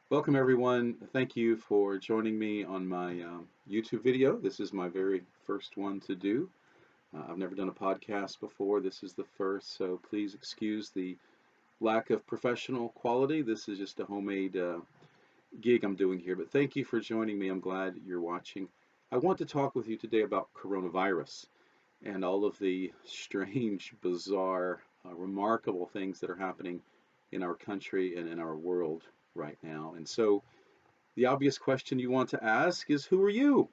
Welcome everyone. Thank you for joining me on my YouTube video. This is my very first one to do. I've never done a podcast before. This is the first, so please excuse the lack of professional quality. This is just a homemade gig I'm doing here, but thank you for joining me. I'm glad you're watching. I want to talk with you today about coronavirus and all of the strange, bizarre, remarkable things that are happening in our country and in our world right now. And so the obvious question you want to ask is, who are you?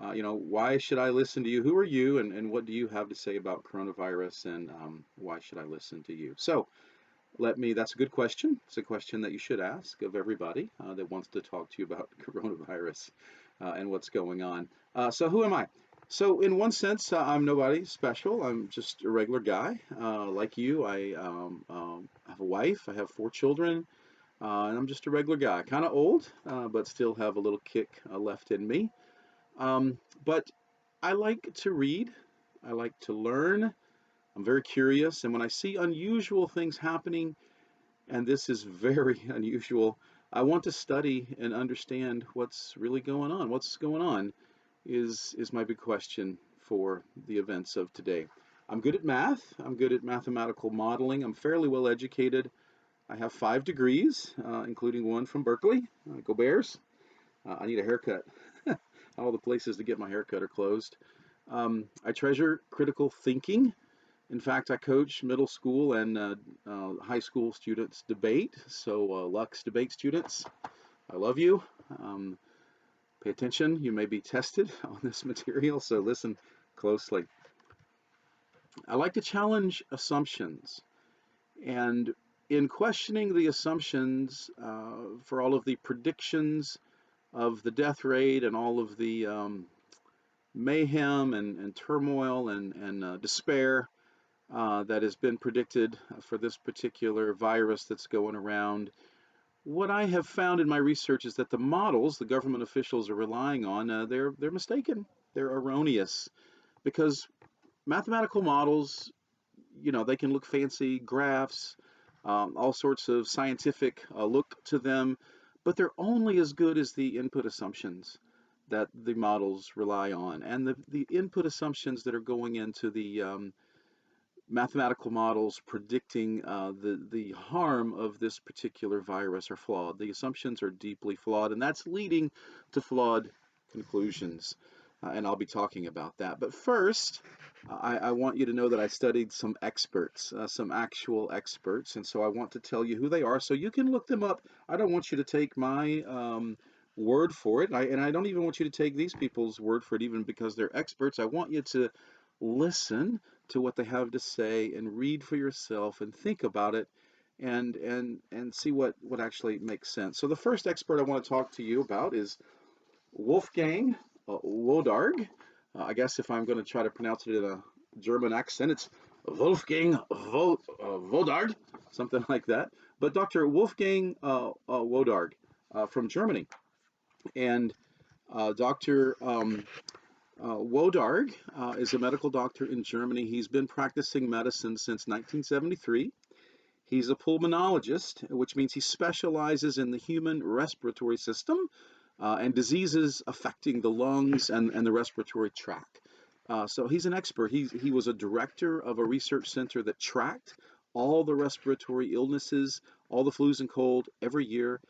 Why should I listen to you? Who are you, and what do you have to say about coronavirus, and why should I listen to you? So, that's a good question. It's a question that you should ask of everybody that wants to talk to you about coronavirus and what's going on. So, who am I? So, in one sense, I'm nobody special. I'm just a regular guy like you. I have a wife, I have 4 children. And I'm just a regular guy, kind of old, but still have a little kick left in me. But I like to read. I like to learn. I'm very curious. And when I see unusual things happening, and this is very unusual, I want to study and understand what's really going on. What's going on is my big question for the events of today. I'm good at math. I'm good at mathematical modeling. I'm fairly well educated. I have 5 degrees, including one from Berkeley. Go Bears. I need a haircut. All the places to get my haircut are closed. I treasure critical thinking. In fact, I coach middle school and high school students debate. So, Lux debate students, I love you. Pay attention. You may be tested on this material, so listen closely. I like to challenge assumptions. And in questioning the assumptions for all of the predictions of the death rate and all of the mayhem and turmoil and despair that has been predicted for this particular virus that's going around, what I have found in my research is that the models the government officials are relying on, they're mistaken. They're erroneous because mathematical models, they can look fancy, graphs, all sorts of scientific look to them, but they're only as good as the input assumptions that the models rely on. And the input assumptions that are going into the mathematical models predicting the harm of this particular virus are flawed. The assumptions are deeply flawed, and that's leading to flawed conclusions. And I'll be talking about that. But first, I want you to know that I studied some experts, some actual experts, and so I want to tell you who they are so you can look them up. I don't want you to take my word for it, and I don't even want you to take these people's word for it, even because they're experts. I want you to listen to what they have to say and read for yourself and think about it and see what actually makes sense. So the first expert I want to talk to you about is Wolfgang Wodarg. I guess if I'm going to try to pronounce it in a German accent, it's Wolfgang Wodarg, something like that. But Dr. Wolfgang Wodarg from Germany. And Dr. Wodarg is a medical doctor in Germany. He's been practicing medicine since 1973. He's a pulmonologist, which means he specializes in the human respiratory system and diseases affecting the lungs and the respiratory tract. So he's an expert. He was a director of a research center that tracked all the respiratory illnesses, all the flus and cold every year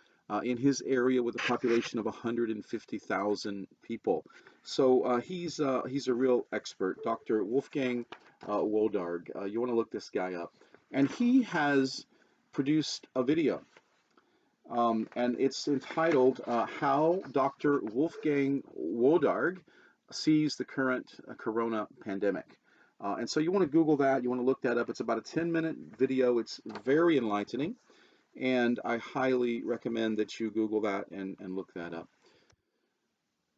in his area with a population of 150,000 people. So he's a real expert, Dr. Wolfgang Wodarg. You want to look this guy up. And he has produced a video, and it's entitled How Dr. Wolfgang Wodarg Sees the Current Corona Pandemic. And so you want to Google that, you want to look that up. It's about a 10-minute video. It's very enlightening, and I highly recommend that you Google that and look that up.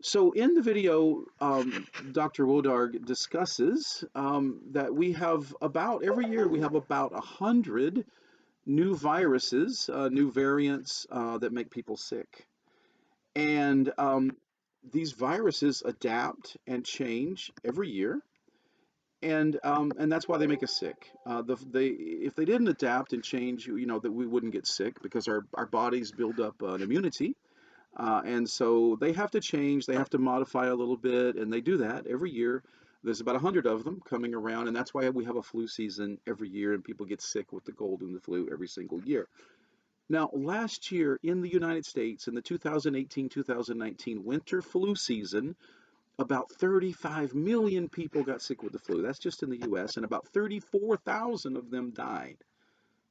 So in the video, Dr. Wodarg discusses that we have about, every year we have about 100 new viruses, new variants that make people sick. And these viruses adapt and change every year. and that's why they make us sick. They if they didn't adapt and change, that we wouldn't get sick because our bodies build up an immunity, and so they have to change. They have to modify a little bit, and they do that every year. There's about 100 of them coming around, and that's why we have a flu season every year, and people get sick with the cold and the flu every single year. Now, last year in the United States, in the 2018-2019 winter flu season, about 35 million people got sick with the flu. That's just in the US, and about 34,000 of them died.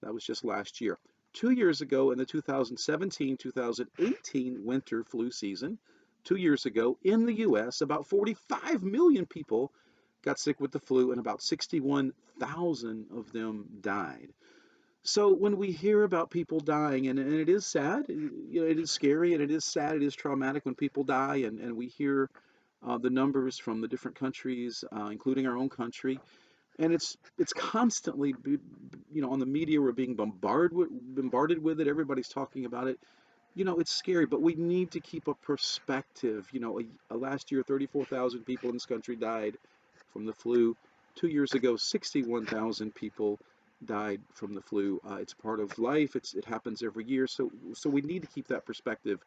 That was just last year. 2 years ago, in the 2017-2018 winter flu season, 2 years ago in the US, about 45 million people got sick with the flu, and about 61,000 of them died. So when we hear about people dying, and it is sad, it is scary, and it is sad, it is traumatic when people die, and we hear the numbers from the different countries, including our own country, and it's constantly, on the media. We're being bombarded with it. Everybody's talking about it. It's scary, but we need to keep a perspective. Last year, 34,000 people in this country died from the flu. 2 years ago, 61,000 people died from the flu. It's part of life. It happens every year. So we need to keep that perspective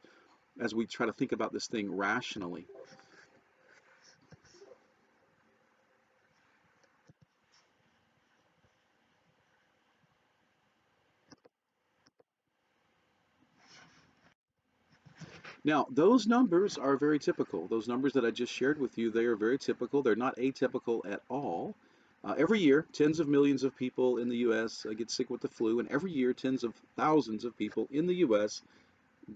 as we try to think about this thing rationally. Now, those numbers are very typical. Those numbers that I just shared with you, they are very typical. They're not atypical at all. Every year, tens of millions of people in the U.S. Get sick with the flu, and every year, tens of thousands of people in the U.S.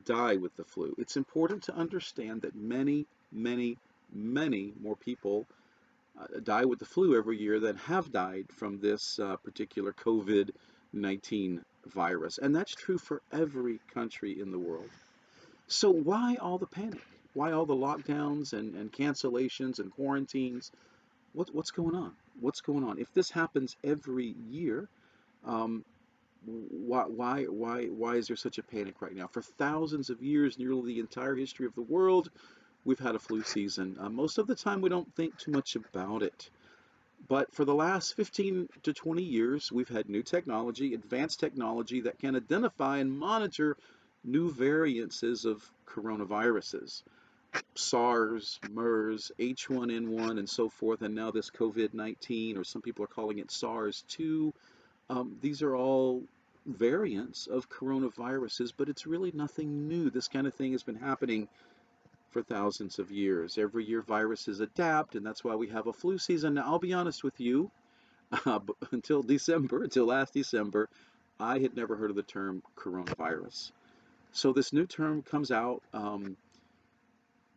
die with the flu. It's important to understand that many, many, many more people die with the flu every year than have died from this particular COVID-19 virus. And that's true for every country in the world. So why all the panic? Why all the lockdowns and cancellations and quarantines? What's going on? What's going on? If this happens every year, um, why is there such a panic right now? For thousands of years, nearly the entire history of the world, we've had a flu season. Most of the time, we don't think too much about it. But for the last 15 to 20 years, we've had new technology, advanced technology that can identify and monitor new variances of coronaviruses. SARS, MERS, H1N1, and so forth, and now this COVID-19, or some people are calling it SARS-2. These are all variants of coronaviruses, but it's really nothing new. This kind of thing has been happening for thousands of years. Every year viruses adapt, and that's why we have a flu season. Now, I'll be honest with you, until last December, I had never heard of the term coronavirus. So this new term comes out,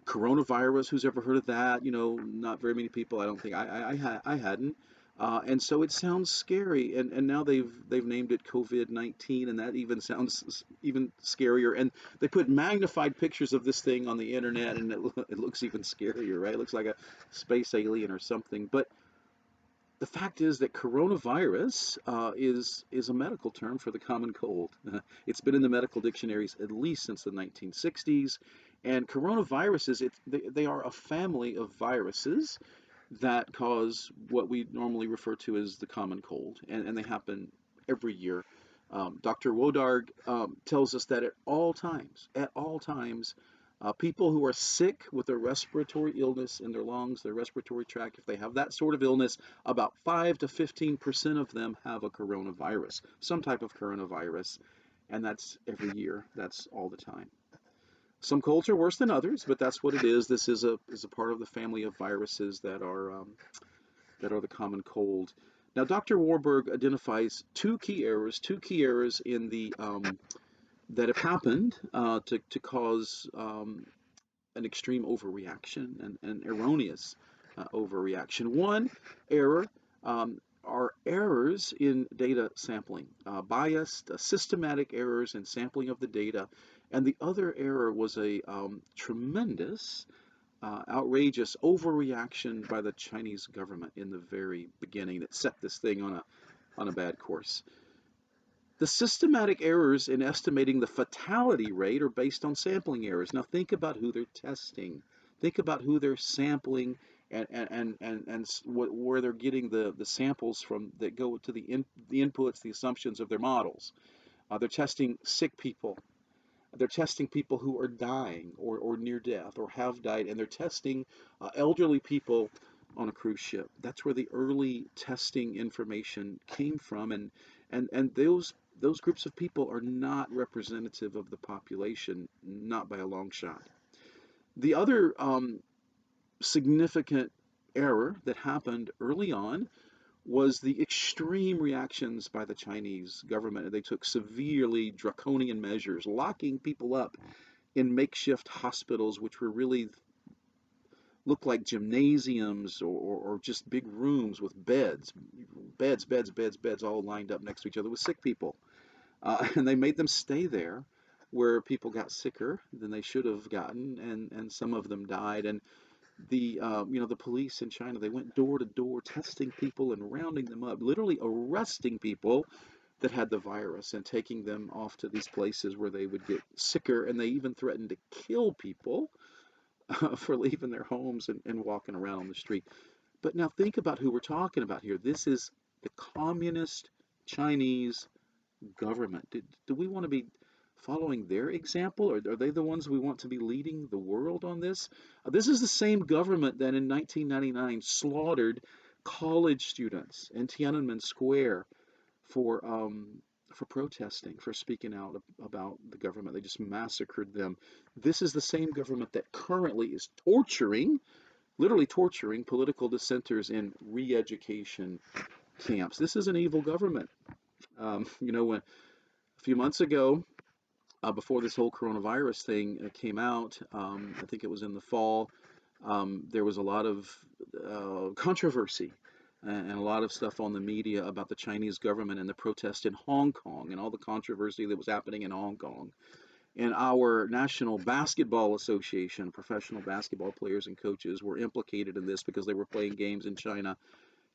coronavirus. Who's ever heard of that? Not very many people. I don't think I hadn't. And so it sounds scary, and now they've named it COVID-19, and that even sounds even scarier. And they put magnified pictures of this thing on the internet, and it looks even scarier, right? It looks like a space alien or something. But the fact is that coronavirus is a medical term for the common cold. It's been in the medical dictionaries at least since the 1960s. And coronaviruses, they are a family of viruses that cause what we normally refer to as the common cold, and they happen every year. Dr. Wodarg tells us that at all times, people who are sick with a respiratory illness in their lungs, their respiratory tract, if they have that sort of illness, about 5 to 15% of them have a coronavirus, some type of coronavirus, and that's every year. That's all the time. Some colds are worse than others, but that's what it is. This is a part of the family of viruses that are the common cold. Now, Dr. Warburg identifies two key errors in the that have happened to cause an extreme overreaction and erroneous overreaction. One error are errors in data sampling, biased, systematic errors in sampling of the data. And the other error was a tremendous, outrageous overreaction by the Chinese government in the very beginning that set this thing on a bad course. The systematic errors in estimating the fatality rate are based on sampling errors. Now think about who they're testing. Think about who they're sampling where they're getting the samples from that go to the inputs, the assumptions of their models. They're testing sick people. They're testing people who are dying or near death or have died, and they're testing elderly people on a cruise ship. That's where the early testing information came from, and those groups of people are not representative of the population, not by a long shot. The other significant error that happened early on was the extreme reactions by the Chinese government. They took severely draconian measures, locking people up in makeshift hospitals, which were really looked like gymnasiums or just big rooms with beds, all lined up next to each other with sick people. And they made them stay there where people got sicker than they should have gotten, and some of them died. And the police in China, they went door to door testing people and rounding them up, literally arresting people that had the virus and taking them off to these places where they would get sicker, and they even threatened to kill people for leaving their homes and walking around on the street. But now think about who we're talking about here. This is the communist Chinese government. Do we want to be following their example, or are they the ones we want to be leading the world on this? This is the same government that in 1999 slaughtered college students in Tiananmen Square for um, for protesting, for speaking out about the government. They just massacred them. This is the same government that currently is torturing, literally torturing political dissenters in re-education camps. This is an evil government. When a few months ago, before this whole coronavirus thing came out, I think it was in the fall, there was a lot of controversy and a lot of stuff on the media about the Chinese government and the protest in Hong Kong and all the controversy that was happening in Hong Kong. And our National Basketball Association, professional basketball players and coaches, were implicated in this because they were playing games in China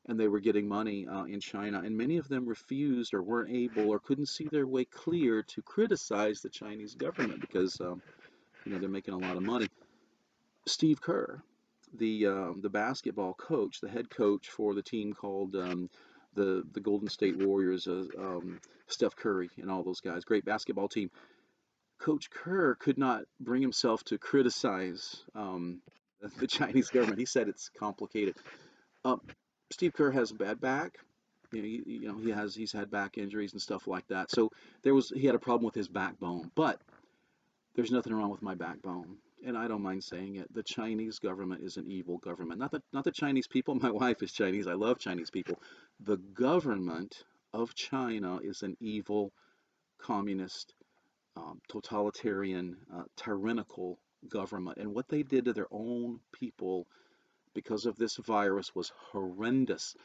and they were getting money in China. And many of them refused or weren't able or couldn't see their way clear to criticize the Chinese government because they're making a lot of money. Steve Kerr, the basketball coach, the head coach for the team called the Golden State Warriors, Steph Curry and all those guys, great basketball team. Coach Kerr could not bring himself to criticize the Chinese government. He said it's complicated. Um, Steve Kerr has a bad back. He's had back injuries and stuff like that. So he had a problem with his backbone. But there's nothing wrong with my backbone, and I don't mind saying it. The Chinese government is an evil government. Not the Chinese people. My wife is Chinese. I love Chinese people. The government of China is an evil, communist, totalitarian, tyrannical government. And what they did to their own people because of this virus was horrendous.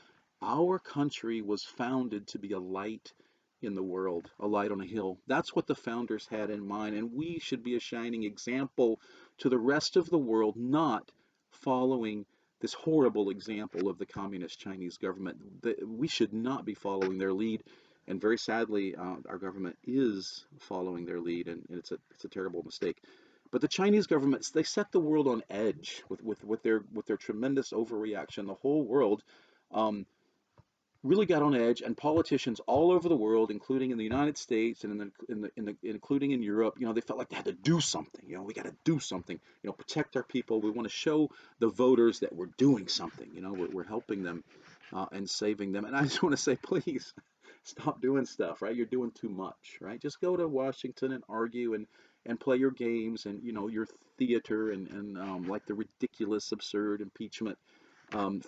Our country was founded to be a light in the world, a light on a hill. That's what the founders had in mind, and we should be a shining example to the rest of the world, not following this horrible example of the communist Chinese government. We should not be following their lead, and very sadly, our government is following their lead, and it's a terrible mistake. But the Chinese government, they set the world on edge with their tremendous overreaction. The whole world um, really got on edge, and politicians all over the world, including in the United States and including in Europe, they felt like they had to do something. We got to do something. Protect our people. We want to show the voters that we're doing something. We're helping them and saving them. And I just want to say, please stop doing stuff. Right? You're doing too much. Right? Just go to Washington and argue and play your games and your theater and like the ridiculous, absurd impeachment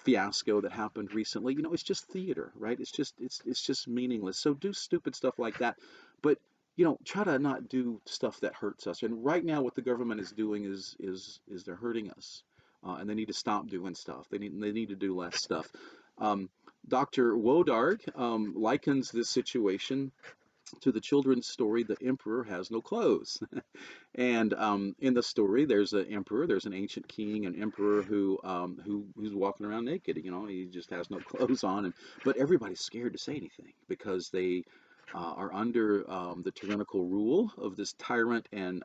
fiasco that happened recently. It's just theater, right? It's just meaningless. So do stupid stuff like that, but try to not do stuff that hurts us. And right now, what the government is doing is they're hurting us, and they need to stop doing stuff. They need to do less stuff. Um, Dr. Wodarg likens this situation to the children's story, "The Emperor Has No Clothes." And in the story, there's an emperor, there's an ancient king, an emperor who's walking around naked. He just has no clothes on, but everybody's scared to say anything because they are under the tyrannical rule of this tyrant, and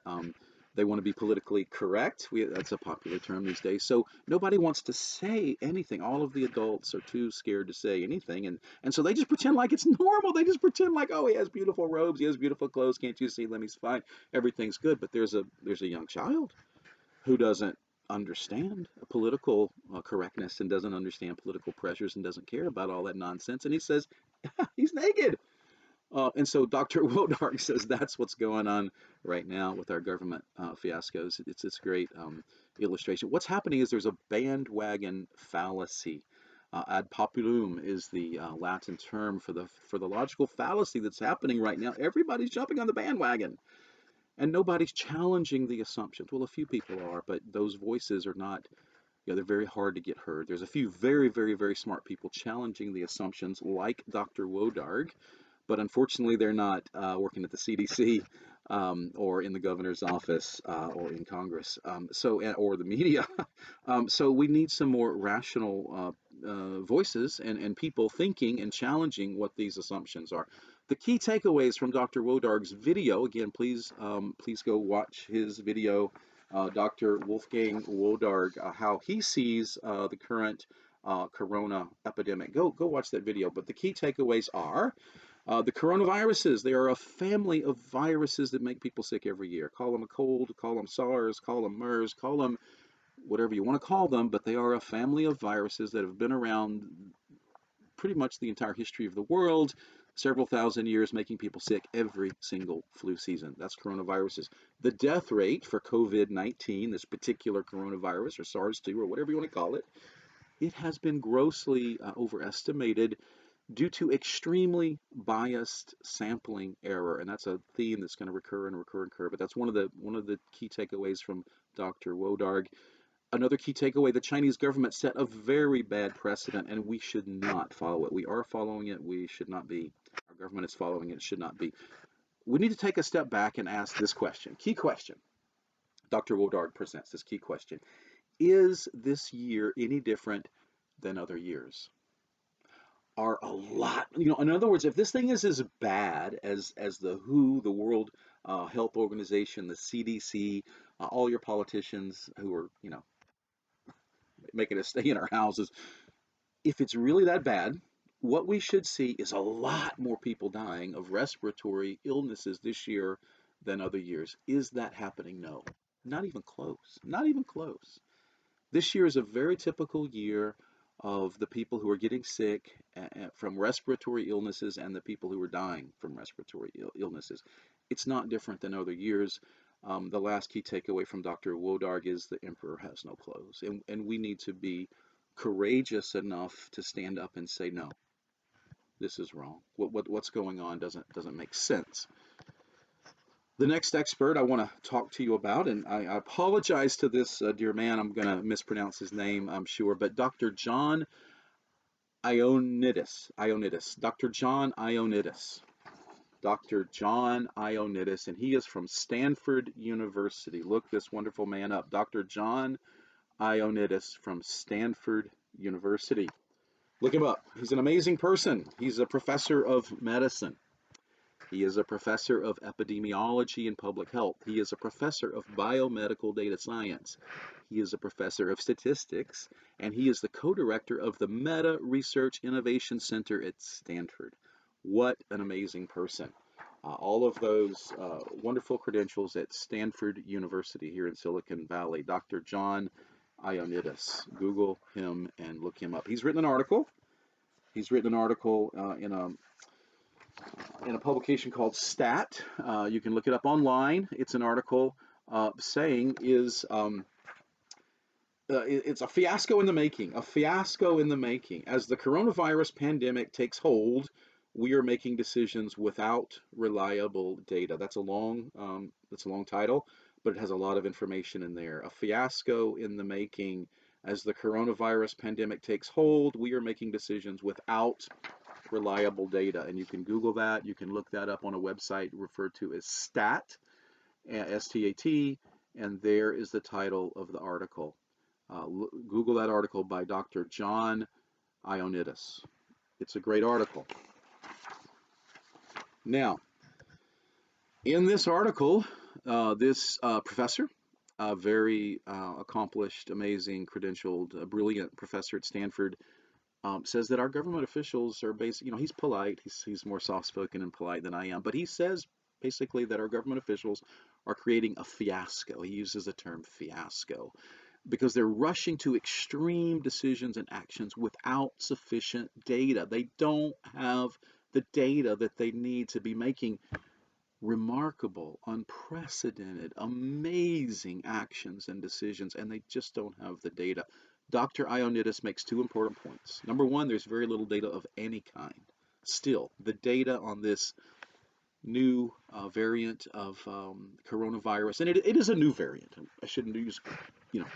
They want to be politically correct. That's a popular term these days. So nobody wants to say anything. All of the adults are too scared to say anything, and so they just pretend like it's normal. They just pretend like, oh, he has beautiful robes, he has beautiful clothes. Can't you see them? He's fine. Everything's good. But there's a young child who doesn't understand political correctness and doesn't understand political pressures and doesn't care about all that nonsense. And he says he's naked. And so Dr. Wodark says that's what's going on right now with our government fiascos. It's this great illustration. What's happening is there's a bandwagon fallacy. Ad populum is the Latin term for the logical fallacy that's happening right now. Everybody's jumping on the bandwagon, and nobody's challenging the assumptions. Well, a few people are, but those voices are not. They're very hard to get heard. There's a few very, very, very smart people challenging the assumptions, like Dr. Wodarg, but unfortunately they're not working at the CDC or in the governor's office or in Congress, or the media. So we need some more rational voices and people thinking and challenging what these assumptions are. The key takeaways from Dr. Wodarg's video, again, please go watch his video, Dr. Wolfgang Wodarg, how he sees the current corona epidemic. Go watch that video. But the key takeaways are the coronaviruses. They are a family of viruses that make people sick every year. Call them a cold, call them SARS, call them MERS, call them whatever you want to call them, but they are a family of viruses that have been around pretty much the entire history of the world, several thousand years, making people sick every single flu season. That's coronaviruses. The death rate for COVID-19, this particular coronavirus, or SARS-2, or whatever you want to call it, it has been grossly overestimated due to extremely biased sampling error, and that's a theme that's going to recur and recur and recur. But that's one of the key takeaways from Dr. Wodarg. Another key takeaway: the Chinese government set a very bad precedent, and we should not follow it. We are following it. We should not be. Our government is following it. It should not be. We need to take a step back and ask this question. Key question. Dr. Wodarg presents this key question: is this year any different than other years? Are a lot, in other words, if this thing is as bad as the WHO, the World Health Organization, the CDC, all your politicians who are, making us stay in our houses, if it's really that bad, what we should see is a lot more people dying of respiratory illnesses this year than other years. Is that happening? No, not even close. Not even close. This year is a very typical year of the people who are getting sick from respiratory illnesses and the people who are dying from respiratory illnesses. It's not different than other years. The last key takeaway from Dr. Wodarg is the emperor has no clothes, and we need to be courageous enough to stand up and say, no, this is wrong. What's going on doesn't make sense. The next expert I want to talk to you about, and I apologize to this dear man, I'm going to mispronounce his name, I'm sure, but Dr. John Ioannidis, Dr. John Ioannidis, Dr. John Ioannidis, and he is from Stanford University. Look this wonderful man up, Dr. John Ioannidis from Stanford University. Look him up. He's an amazing person. He's a professor of medicine. He is a professor of epidemiology and public health. He is a professor of biomedical data science. He is a professor of statistics, and he is the co-director of the Meta Research Innovation Center at Stanford. What an amazing person. All of those wonderful credentials at Stanford University here in Silicon Valley. Dr. John Ioannidis. Google him and look him up. He's written an article. In a publication called Stat. You can look it up online. It's an article saying it's a fiasco in the making, As the coronavirus pandemic takes hold, we are making decisions without reliable data. That's a long title, but it has a lot of information in there. A fiasco in the making. As the coronavirus pandemic takes hold, we are making decisions without reliable data, and you can Google that. You can look that up on a website referred to as Stat, S-T-A-T, and there is the title of the article. Google that article by Dr. John Ioannidis. It's a great article. Now, in this article, This professor, a very accomplished, amazing, credentialed, brilliant professor at Stanford, says that our government officials are basically, he's polite. He's more soft-spoken and polite than I am, but he says basically that our government officials are creating a fiasco. He uses the term fiasco because they're rushing to extreme decisions and actions without sufficient data. They don't have the data that they need to be making remarkable, unprecedented, amazing actions and decisions, and they just don't have the data. Dr. Ioannidis makes two important points. Number one, there's very little data of any kind. Still, the data on this new variant of coronavirus, and it is a new variant. I shouldn't use, you know,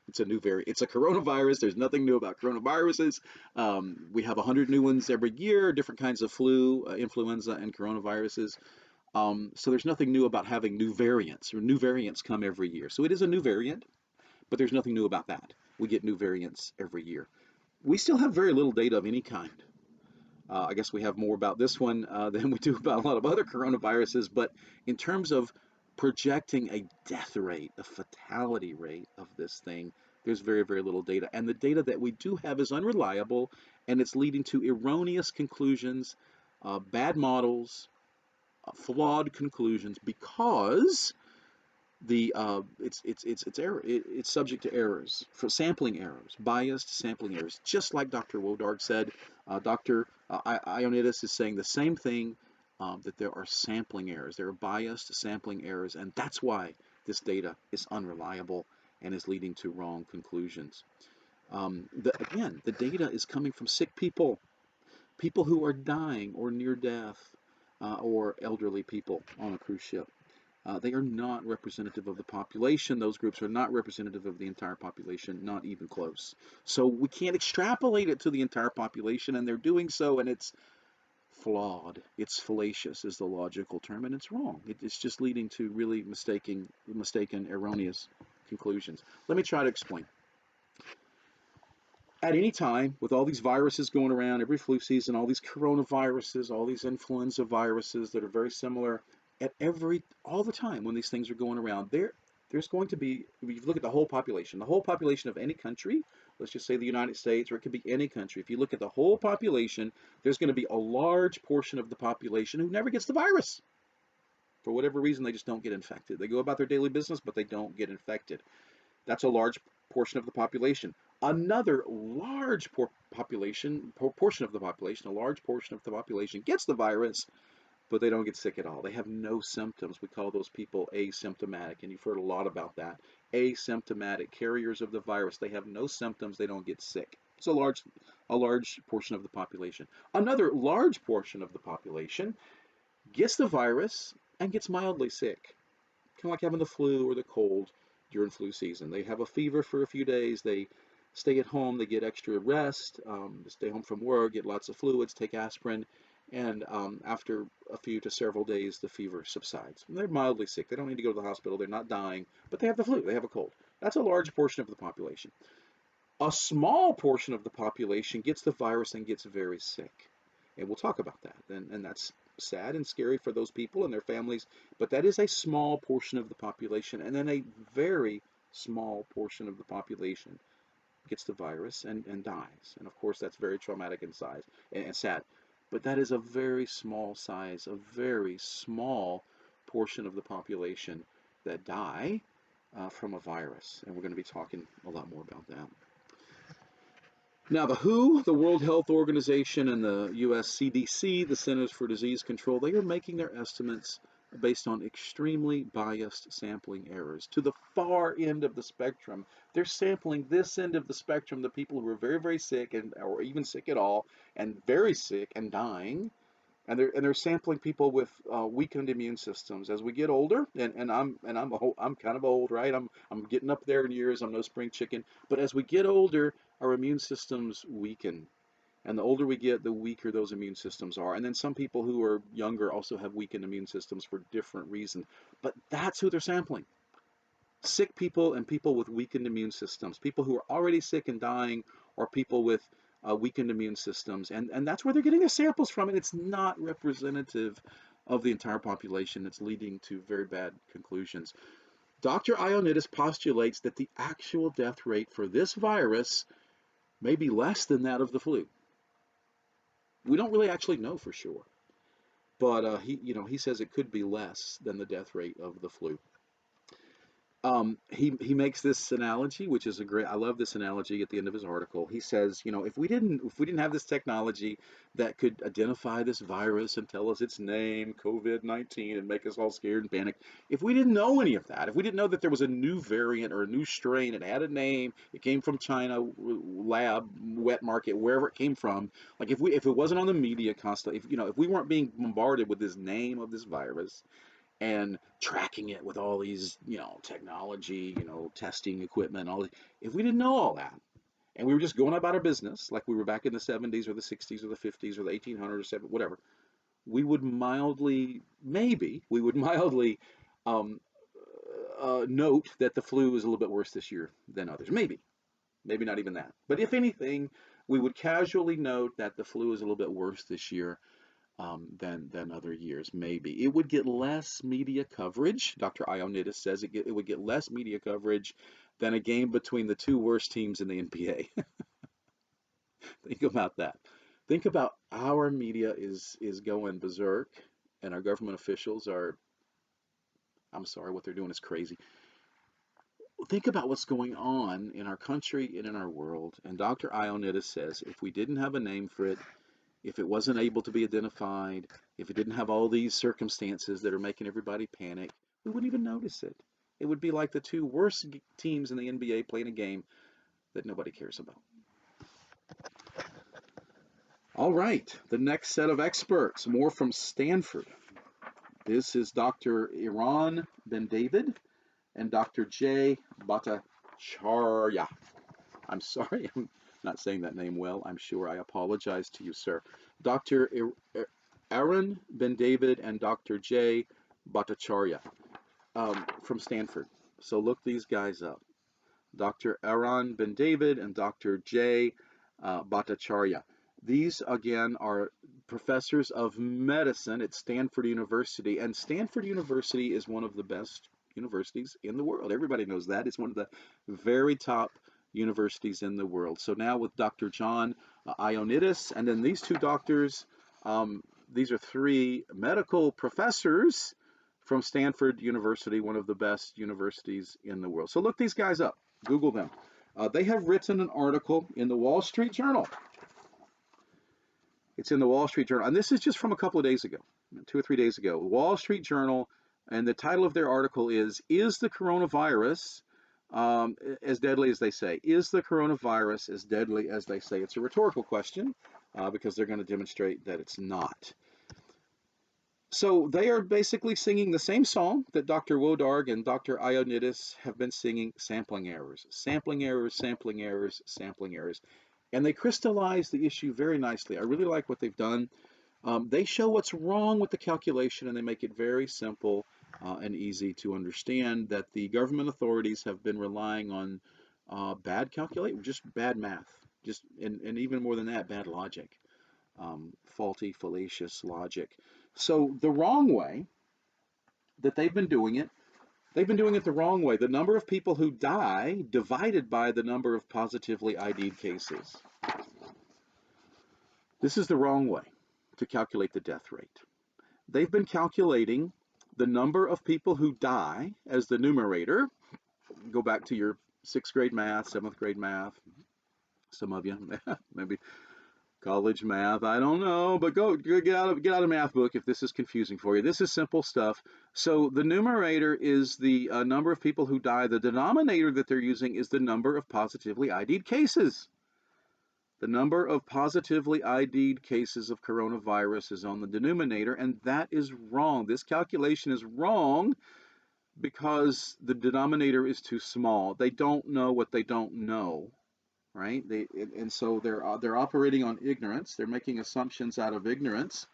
it's a new variant. It's a coronavirus. There's nothing new about coronaviruses. We have 100 new ones every year, different kinds of flu, influenza, and coronaviruses. So there's nothing new about having new variants, or new variants come every year. So it is a new variant, but there's nothing new about that. We get new variants every year. We still have very little data of any kind. I guess we have more about this one than we do about a lot of other coronaviruses, but in terms of projecting a death rate, a fatality rate of this thing, there's very, very little data. And the data that we do have is unreliable, and it's leading to erroneous conclusions, bad models, flawed conclusions because it's subject to errors, for sampling errors, biased sampling errors, just like Dr. Wodarg said. Dr. Ioannidis is saying the same thing, that there are sampling errors, there are biased sampling errors, and that's why this data is unreliable and is leading to wrong conclusions. Again, the data is coming from sick people, people who are dying or near death, or elderly people on a cruise ship. They are not representative of the population. Those groups are not representative of the entire population, not even close. So we can't extrapolate it to the entire population, and they're doing so, and it's flawed. It's fallacious is the logical term, and it's wrong. It's just leading to really mistaken, erroneous conclusions. Let me try to explain. At any time, with all these viruses going around, every flu season, all these coronaviruses, all these influenza viruses that are very similar, all the time when these things are going around, there's going to be, if you look at the whole population of any country, let's just say the United States, or it could be any country. If you look at the whole population, there's going to be a large portion of the population who never gets the virus. For whatever reason, they just don't get infected. They go about their daily business, but they don't get infected. That's a large portion of the population. Another large portion of the population, a large portion of the population gets the virus, but they don't get sick at all. They have no symptoms. We call those people asymptomatic, and you've heard a lot about that. Asymptomatic carriers of the virus. They have no symptoms. They don't get sick. It's a large portion of the population. Another large portion of the population gets the virus and gets mildly sick, kind of like having the flu or the cold during flu season. They have a fever for a few days. They stay at home. They get extra rest. Stay home from work. Get lots of fluids. Take aspirin. And after a few to several days, the fever subsides. And they're mildly sick. They don't need to go to the hospital. They're not dying, but they have the flu. They have a cold. That's a large portion of the population. A small portion of the population gets the virus and gets very sick. And we'll talk about that. And that's sad and scary for those people and their families. But that is a small portion of the population. And then a very small portion of the population gets the virus and dies. And of course, that's very traumatic in size and sad. But that is a very small size, a very small portion of the population that die from a virus. And we're going to be talking a lot more about that. Now, the WHO, the World Health Organization, and the US CDC, the Centers for Disease Control, they are making their estimates based on extremely biased sampling errors to the far end of the spectrum. They're sampling this end of the spectrum, the people who are very, very sick, or even sick at all, and very sick and dying. And they're sampling people with weakened immune systems. As we get older, and I'm kind of old, right? I'm getting up there in years. I'm no spring chicken. But as we get older, our immune systems weaken. And the older we get, the weaker those immune systems are. And then some people who are younger also have weakened immune systems for different reasons. But that's who they're sampling. Sick people and people with weakened immune systems. People who are already sick and dying, or people with weakened immune systems. And that's where they're getting their samples from. And it's not representative of the entire population. It's leading to very bad conclusions. Dr. Ioannidis postulates that the actual death rate for this virus may be less than that of the flu. We don't really actually know for sure, but he says it could be less than the death rate of the flu. He makes this analogy, which is a great. I love this analogy at the end of his article. He says, if we didn't have this technology that could identify this virus and tell us its name, COVID-19, and make us all scared and panicked, if we didn't know any of that, if we didn't know that there was a new variant or a new strain, it had a name, it came from China, lab, wet market, wherever it came from, like if it wasn't on the media constantly, if we weren't being bombarded with this name of this virus and tracking it with all these, technology, testing equipment, all, if we didn't know all that, and we were just going about our business like we were back in the 70s or the 60s or the 50s or the 1800s or whatever, maybe we would mildly um, note that the flu is a little bit worse this year than others. Maybe not even that. But if anything, we would casually note that the flu is a little bit worse this year than other years. Maybe it would get less media coverage. Dr. Ioannidis says it would get less media coverage than a game between the two worst teams in the NBA. Think about that. Think about our media is going berserk, and our government officials are. I'm sorry, what they're doing is crazy. Think about what's going on in our country and in our world. And Dr. Ioannidis says if we didn't have a name for it, if it wasn't able to be identified, if it didn't have all these circumstances that are making everybody panic, we wouldn't even notice it. It would be like the two worst teams in the NBA playing a game that nobody cares about. All right, the next set of experts, more from Stanford. This is Dr. Iran Ben David and Dr. Jay Bhattacharya. I'm sorry, I'm not saying that name well, I'm sure. I apologize to you, sir. Dr. Aaron Ben David and Dr. Jay Bhattacharya from Stanford. So look these guys up. Dr. Aaron Ben David and Dr. Jay Bhattacharya. These, again, are professors of medicine at Stanford University. And Stanford University is one of the best universities in the world. Everybody knows that. It's one of the very top universities in the world. So now with Dr. John Ioannidis, and then these two doctors, these are three medical professors from Stanford University, one of the best universities in the world. So look these guys up. Google them. They have written an article in the Wall Street Journal. It's in the Wall Street Journal, and this is just from a couple of days ago, 2 or 3 days ago. Wall Street Journal, and the title of their article is the coronavirus as deadly as they say? Is the coronavirus as deadly as they say? It's a rhetorical question because they're going to demonstrate that it's not. So they are basically singing the same song that Dr. Wodarg and Dr. Ioannidis have been singing, sampling errors, sampling errors, sampling errors, sampling errors. And they crystallize the issue very nicely. I really like what they've done. They show what's wrong with the calculation, and they make it very simple and easy to understand that the government authorities have been relying on bad calculate, just bad math, and even more than that, bad logic, faulty, fallacious logic. So the wrong way that they've been doing it the wrong way. The number of people who die divided by the number of positively ID'd cases. This is the wrong way to calculate the death rate. They've been calculating the number of people who die as the numerator. Go back to your 6th grade math, 7th grade math. Some of you, maybe college math, I don't know, but go get out a math book if this is confusing for you. This is simple stuff. So the numerator is the number of people who die. The denominator that they're using is the number of positively ID'd cases. The number of positively ID'd cases of coronavirus is on the denominator, and that is wrong. This calculation is wrong because the denominator is too small. They don't know what they don't know. Right? And so they're operating on ignorance. They're making assumptions out of ignorance.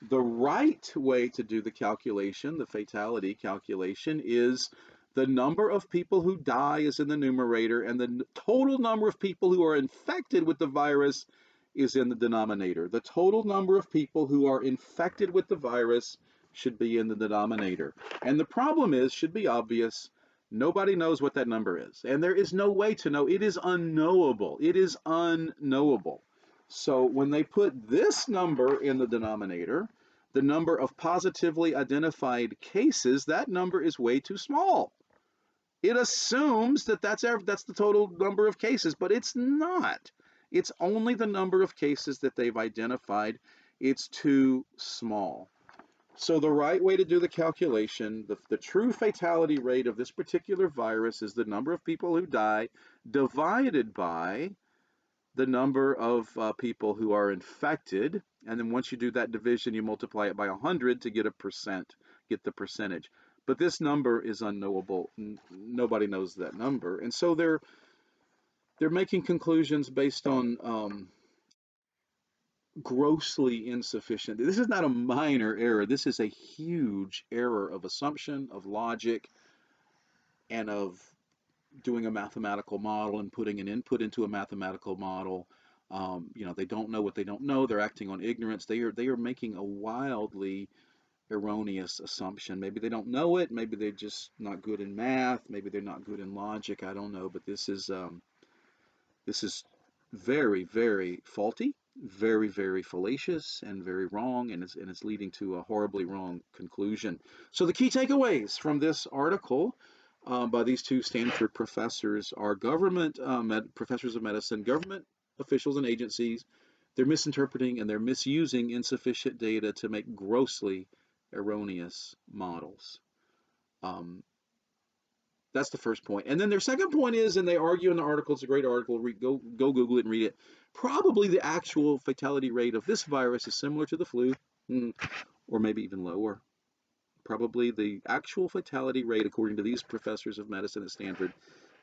The right way to do the calculation, the fatality calculation, is the number of people who die is in the numerator, and the total number of people who are infected with the virus is in the denominator. The total number of people who are infected with the virus should be in the denominator. And the problem is, should be obvious, nobody knows what that number is. And there is no way to know. It is unknowable. It is unknowable. So when they put this number in the denominator, the number of positively identified cases, that number is way too small. It assumes that that's the total number of cases, but it's not. It's only the number of cases that they've identified. It's too small. So the right way to do the calculation, the true fatality rate of this particular virus is the number of people who die divided by the number of people who are infected. And then once you do that division, you multiply it by 100 to get get the percentage. But this number is unknowable. Nobody knows that number. And so they're making conclusions based on grossly insufficient. This is not a minor error. This is a huge error of assumption, of logic, and of doing a mathematical model and putting an input into a mathematical model. They don't know what they don't know. They're acting on ignorance. They are making a wildly erroneous assumption. Maybe they don't know it. Maybe they're just not good in math. Maybe they're not good in logic. I don't know. But this is very, very faulty, very, very fallacious, and very wrong, and it's leading to a horribly wrong conclusion. So the key takeaways from this article by these two Stanford professors are government professors of medicine, government officials and agencies. They're misinterpreting and they're misusing insufficient data to make grossly erroneous models. Um, that's the first point. And then their second point is, and they argue in the article, it's a great article, go Google it and read it. Probably the actual fatality rate of this virus is similar to the flu, or maybe even lower. Probably the actual fatality rate, according to these professors of medicine at Stanford,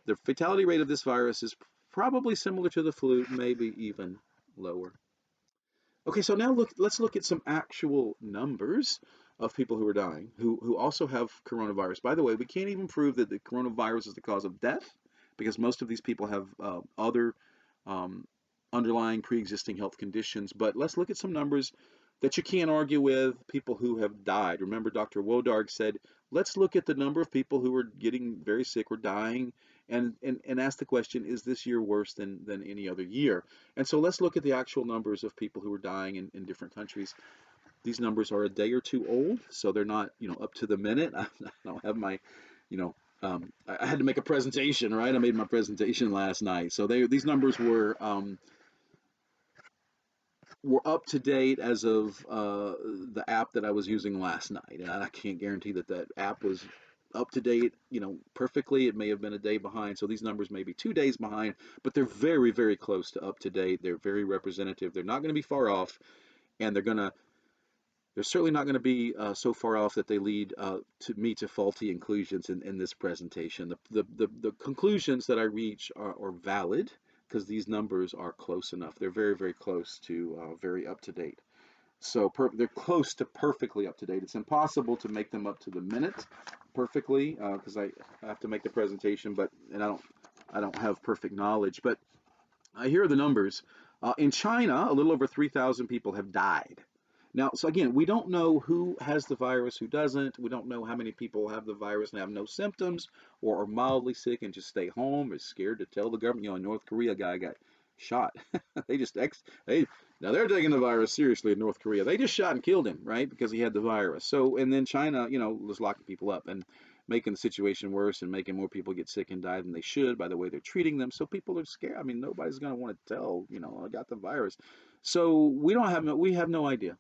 the fatality rate of this virus is probably similar to the flu, maybe even lower. Okay, so now let's look at some actual numbers of people who are dying, who also have coronavirus. By the way, we can't even prove that the coronavirus is the cause of death because most of these people have other um, underlying pre-existing health conditions. But let's look at some numbers that you can't argue with, people who have died. Remember, Dr. Wodarg said, let's look at the number of people who are getting very sick or dying and ask the question, is this year worse than any other year? And so let's look at the actual numbers of people who are dying in different countries. These numbers are a day or two old, so they're not, up to the minute. I don't have my, you know, I had to make a presentation, right? I made my presentation last night. So these numbers were up to date as of the app that I was using last night. And I can't guarantee that that app was up to date, perfectly. It may have been a day behind. So these numbers may be 2 days behind, but they're very, very close to up to date. They're very representative. They're not going to be far off, and they're certainly not going to be so far off that they lead to faulty inclusions in this presentation. The conclusions that I reach are valid because these numbers are close enough. They're very, very close to very up to date. So they're close to perfectly up to date. It's impossible to make them up to the minute perfectly because I have to make the presentation, and I don't have perfect knowledge. But here are the numbers. In China, a little over 3,000 people have died. Now, so again, we don't know who has the virus, who doesn't. We don't know how many people have the virus and have no symptoms or are mildly sick and just stay home or scared to tell the government. In North Korea, a guy got shot. they just now they're taking the virus seriously in North Korea. They just shot and killed him, right, because he had the virus. So, and then China, was locking people up and making the situation worse and making more people get sick and die than they should by the way they're treating them. So people are scared. I mean, nobody's going to want to tell, I got the virus. So we have no idea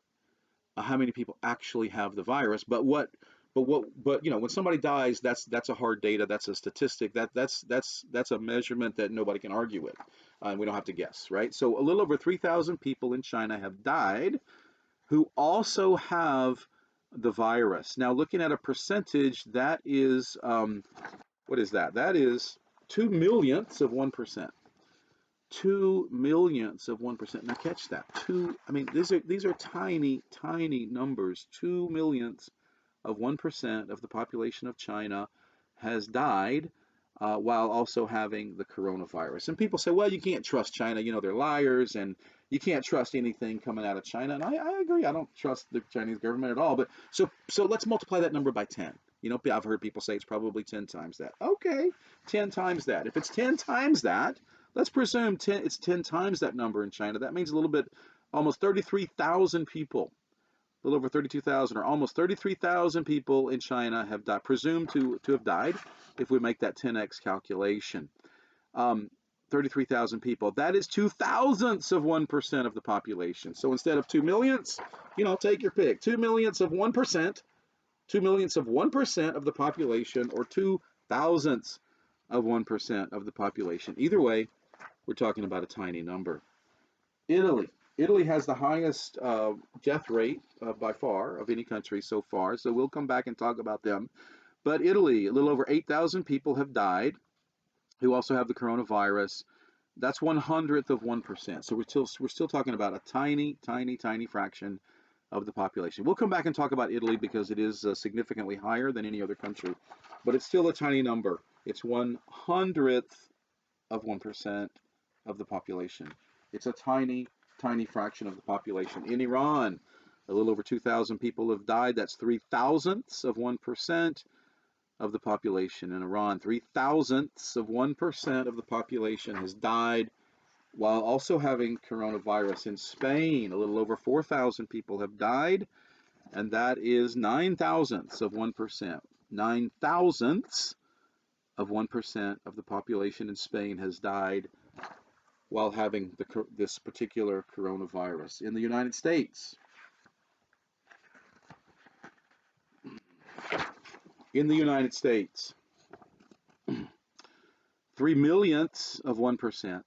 how many people actually have the virus. But when somebody dies, that's a hard data. That's a statistic. That's a measurement that nobody can argue with. We don't have to guess, right? So a little over 3,000 people in China have died who also have the virus. Now, looking at a percentage, that is what is that? That is 2 millionths of 1%. 2 millionths of 1%. Now catch that. I mean, these are tiny, tiny numbers. 2 millionths of 1% of the population of China has died while also having the coronavirus. And people say, well, you can't trust China. They're liars, and You can't trust anything coming out of China, and I agree. I don't trust the Chinese government at all. But so let's multiply that number by 10. You know, I've heard people say it's probably 10 times that. Okay, 10 times that. If it's 10 times that, let's presume it's 10 times that number in China. That means a little bit, almost 33,000 people, a little over 32,000, or almost 33,000 people in China have died, presumed to have died, if we make that 10x calculation. Um, 33,000 people. That is 2 thousandths of 1% of the population. So instead of 2 millions, you know, take your pick. 2 millionths of 1%, 2 millionths of 1% of the population, or 2 thousandths of 1% of the population. Either way, we're talking about a tiny number. Italy. Italy has the highest death rate by far of any country so far. So we'll come back and talk about them. But Italy, a little over 8,000 people have died who also have the coronavirus. That's 100th of 1%. So we're still talking about a tiny, tiny, tiny fraction of the population. We'll come back and talk about Italy because it is significantly higher than any other country, but it's still a tiny number. It's 100th of 1% of the population. It's a tiny, tiny fraction of the population. In Iran, a little over 2,000 people have died. That's 3 thousandths of 1% of the population. In Iran, 3 thousandths of 1% of the population has died while also having coronavirus. In Spain, a little over 4,000 people have died, and that is 9 thousandths of 1%. 9 thousandths of 1% of the population in Spain has died while having this particular coronavirus. In the United States, in the United States, 3 millionths of 1%. A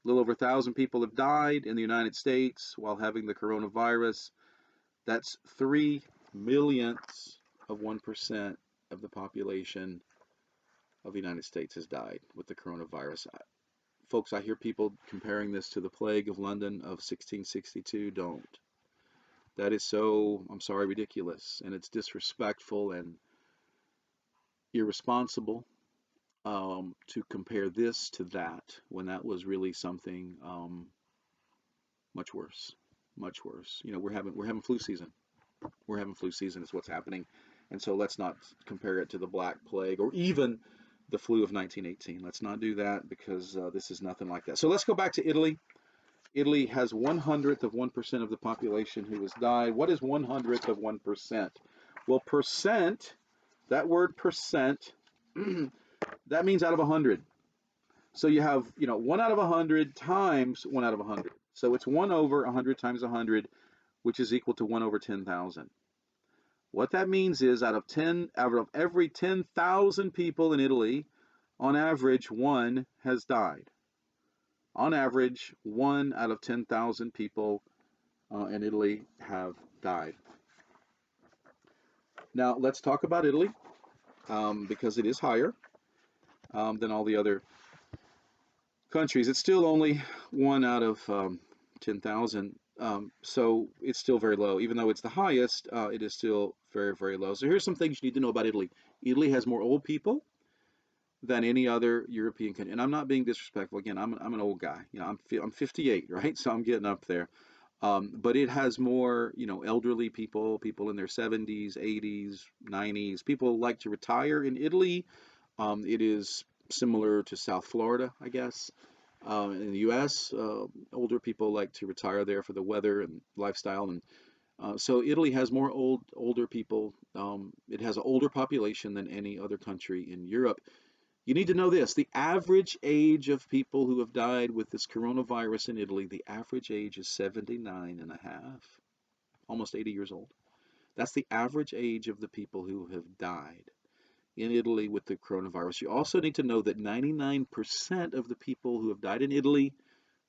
little over 1,000 people have died in the United States while having the coronavirus. That's 3 millionths of 1% of the population of the United States has died with the coronavirus. Folks, I hear people comparing this to the plague of London of 1662. Don't. That is so, I'm sorry, ridiculous, and it's disrespectful and irresponsible to compare this to that when that was really something much worse, much worse. You know, we're having flu season. We're having flu season is what's happening, and so let's not compare it to the Black Plague or even the flu of 1918. Let's not do that because this is nothing like that. So let's go back to Italy. Italy has 100th of 1% of the population who has died. What is 100th of 1%? Well, percent, that word percent, that means out of 100. So you have, 1 out of 100 times 1 out of 100. So it's 1 over 100 times 100, which is equal to 1 over 10,000. What that means is out of every 10,000 people in Italy, on average, 1 has died. On average, 1 out of 10,000 people in Italy have died. Now, let's talk about Italy because it is higher than all the other countries. It's still only 1 out of 10,000. So it's still very low. Even though it's the highest, it is still very, very low. So here's some things you need to know about Italy. Italy has more old people than any other European country. And I'm not being disrespectful. Again, I'm an old guy. I'm 58, right? So I'm getting up there. But it has more, elderly people, people in their 70s, 80s, 90s. People like to retire in Italy. It is similar to South Florida, I guess. In the U.S., older people like to retire there for the weather and lifestyle, and so Italy has more older people. It has an older population than any other country in Europe. You need to know this: the average age of people who have died with this coronavirus in Italy, the average age is 79 and a half, almost 80 years old. That's the average age of the people who have died in Italy with the coronavirus. You also need to know that 99% of the people who have died in Italy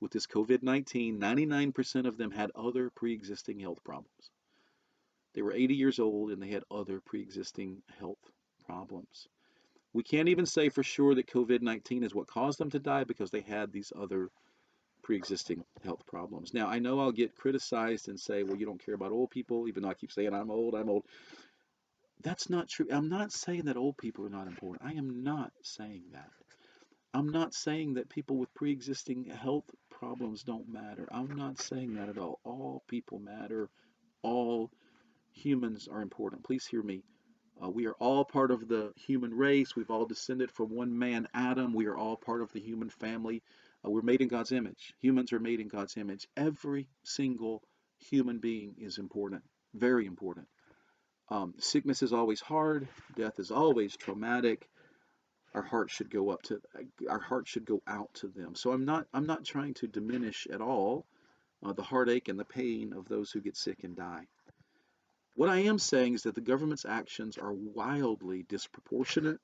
with this COVID-19, 99% of them had other pre-existing health problems. They were 80 years old and they had other pre-existing health problems. We can't even say for sure that COVID-19 is what caused them to die because they had these other pre-existing health problems. Now, I know I'll get criticized and say, well, you don't care about old people, even though I keep saying I'm old, I'm old. That's not true. I'm not saying that old people are not important. I am not saying that. I'm not saying that people with pre-existing health problems don't matter. I'm not saying that at all. All people matter. All humans are important. Please hear me. We are all part of the human race. We've all descended from one man, Adam. We are all part of the human family. We're made in God's image. Humans are made in God's image. Every single human being is important, very important. Sickness is always hard. Death is always traumatic. Our heart should go up to, our heart should go out to them. So I'm not trying to diminish at all the heartache and the pain of those who get sick and die. What I am saying is that the government's actions are wildly disproportionate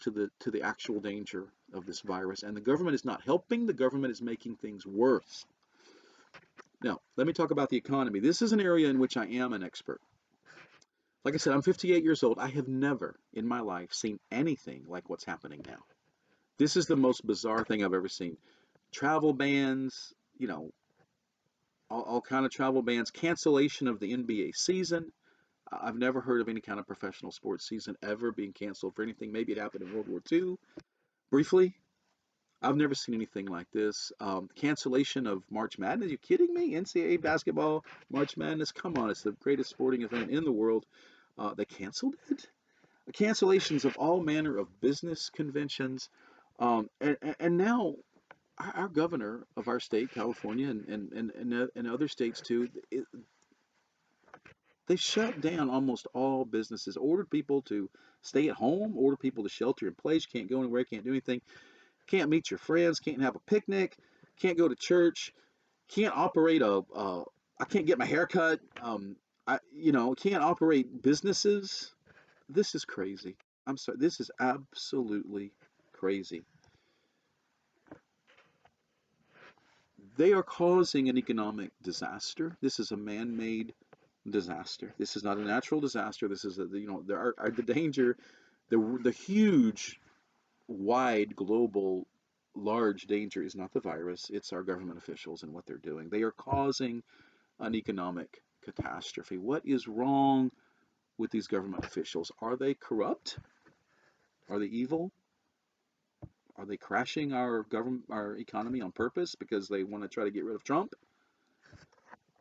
to the actual danger of this virus, and the government is not helping. The government is making things worse. Now, let me talk about the economy. This is an area in which I am an expert. Like I said, I'm 58 years old. I have never in my life seen anything like what's happening now. This is the most bizarre thing I've ever seen. Travel bans, all kind of travel bans, cancellation of the NBA season. I've never heard of any kind of professional sports season ever being canceled for anything. Maybe it happened in World War II, briefly. I've never seen anything like this. Cancellation of March Madness. Are you kidding me? NCAA basketball, March Madness. Come on, it's the greatest sporting event in the world. They canceled it. Cancellations of all manner of business conventions. And now our governor of our state, California, and other states too, they shut down almost all businesses, ordered people to stay at home, ordered people to shelter in place, can't go anywhere, can't do anything, can't meet your friends, can't have a picnic, can't go to church, can't operate I can't get my hair cut, can't operate businesses. This is crazy. I'm sorry, this is absolutely crazy. They are causing an economic disaster. This is a man-made disaster. This is not a natural disaster. This is there are the danger, the huge, wide, global, large danger is not the virus. It's our government officials and what they're doing. They are causing an economic catastrophe. What is wrong with these government officials? Are they corrupt? Are they evil? Are they crashing our economy on purpose because they want to try to get rid of Trump?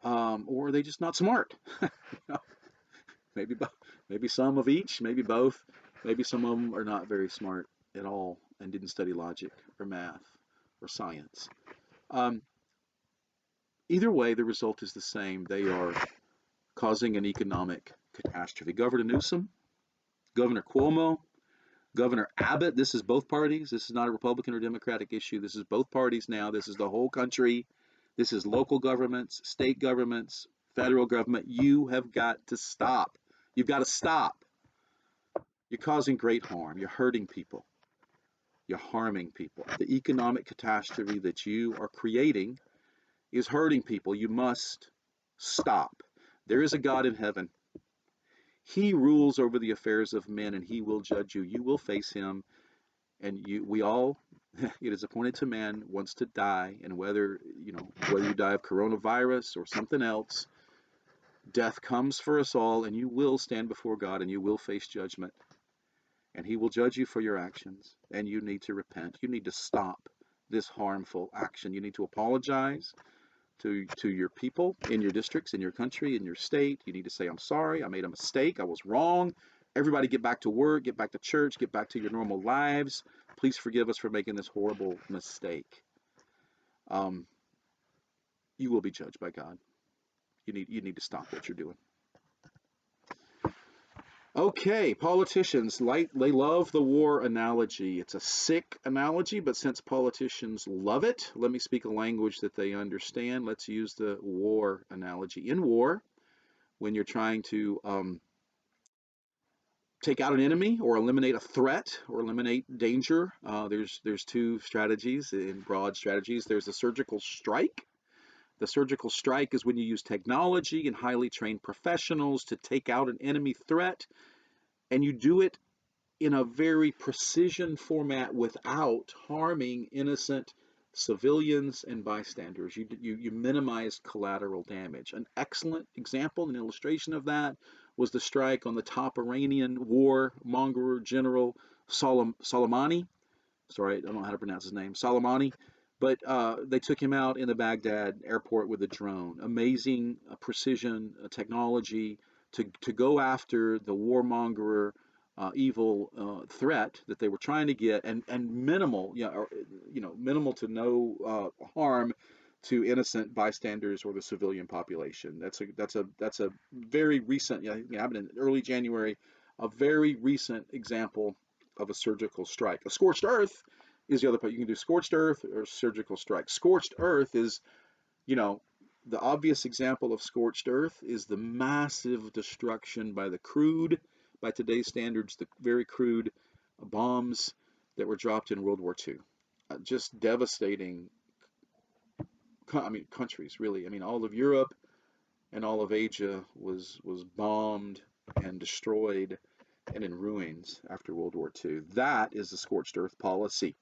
Or are they just not smart? Maybe maybe some of each, maybe both. Maybe some of them are not very smart at all and didn't study logic or math or science. Um, Either way, the result is the same. They are causing an economic catastrophe. Governor Newsom, Governor Cuomo, Governor Abbott, this is both parties. This is not a Republican or Democratic issue. This is both parties now. This is the whole country. This is local governments, state governments, federal government. You have got to stop. You've got to stop. You're causing great harm. You're hurting people. You're harming people. The economic catastrophe that you are creating is hurting people. You must stop. There is a God in heaven. He rules over the affairs of men and he will judge you. You will face him. And we all, it is appointed to man once to die. And whether you die of coronavirus or something else, death comes for us all and you will stand before God and you will face judgment. And he will judge you for your actions, and you need to repent. You need to stop this harmful action. You need to apologize to your people in your districts, in your country, in your state. You need to say, I'm sorry, I made a mistake, I was wrong. Everybody get back to work, get back to church, get back to your normal lives. Please forgive us for making this horrible mistake. Um, you will be judged by God. You need to stop what you're doing. Okay, politicians, they love the war analogy. It's a sick analogy, but since politicians love it, let me speak a language that they understand. Let's use the war analogy. In war, when you're trying to take out an enemy or eliminate a threat or eliminate danger, there's two strategies, in broad strategies. There's a surgical strike. The surgical strike is when you use technology and highly trained professionals to take out an enemy threat, and you do it in a very precision format without harming innocent civilians and bystanders. You minimize collateral damage. An excellent example, an illustration of that, was the strike on the top Iranian warmonger general Soleimani. Sorry, I don't know how to pronounce his name. Soleimani. But they took him out in the Baghdad airport with a drone. Amazing precision technology to go after the warmonger, evil threat that they were trying to get, and minimal, minimal to no harm to innocent bystanders or the civilian population. That's a very recent, happened in early January, a very recent example of a surgical strike. A scorched earth is the other part. You can do scorched earth or surgical strike. Scorched earth is, you know, the obvious example of scorched earth is the massive destruction by the crude, by today's standards, the very crude bombs that were dropped in World War II. Just devastating, countries, really. I mean, all of Europe and all of Asia was bombed and destroyed and in ruins after World War II. That is the scorched earth policy.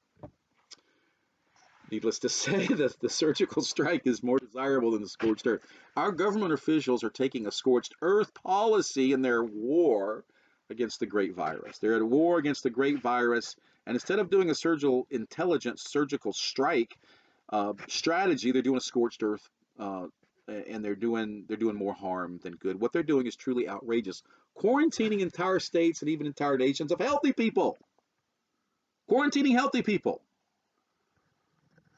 Needless to say, the surgical strike is more desirable than the scorched earth. Our government officials are taking a scorched earth policy in their war against the great virus. They're at a war against the great virus, and instead of doing a surgical intelligence surgical strike strategy, they're doing a scorched earth, and they're doing more harm than good. What they're doing is truly outrageous. Quarantining entire states and even entire nations of healthy people. Quarantining healthy people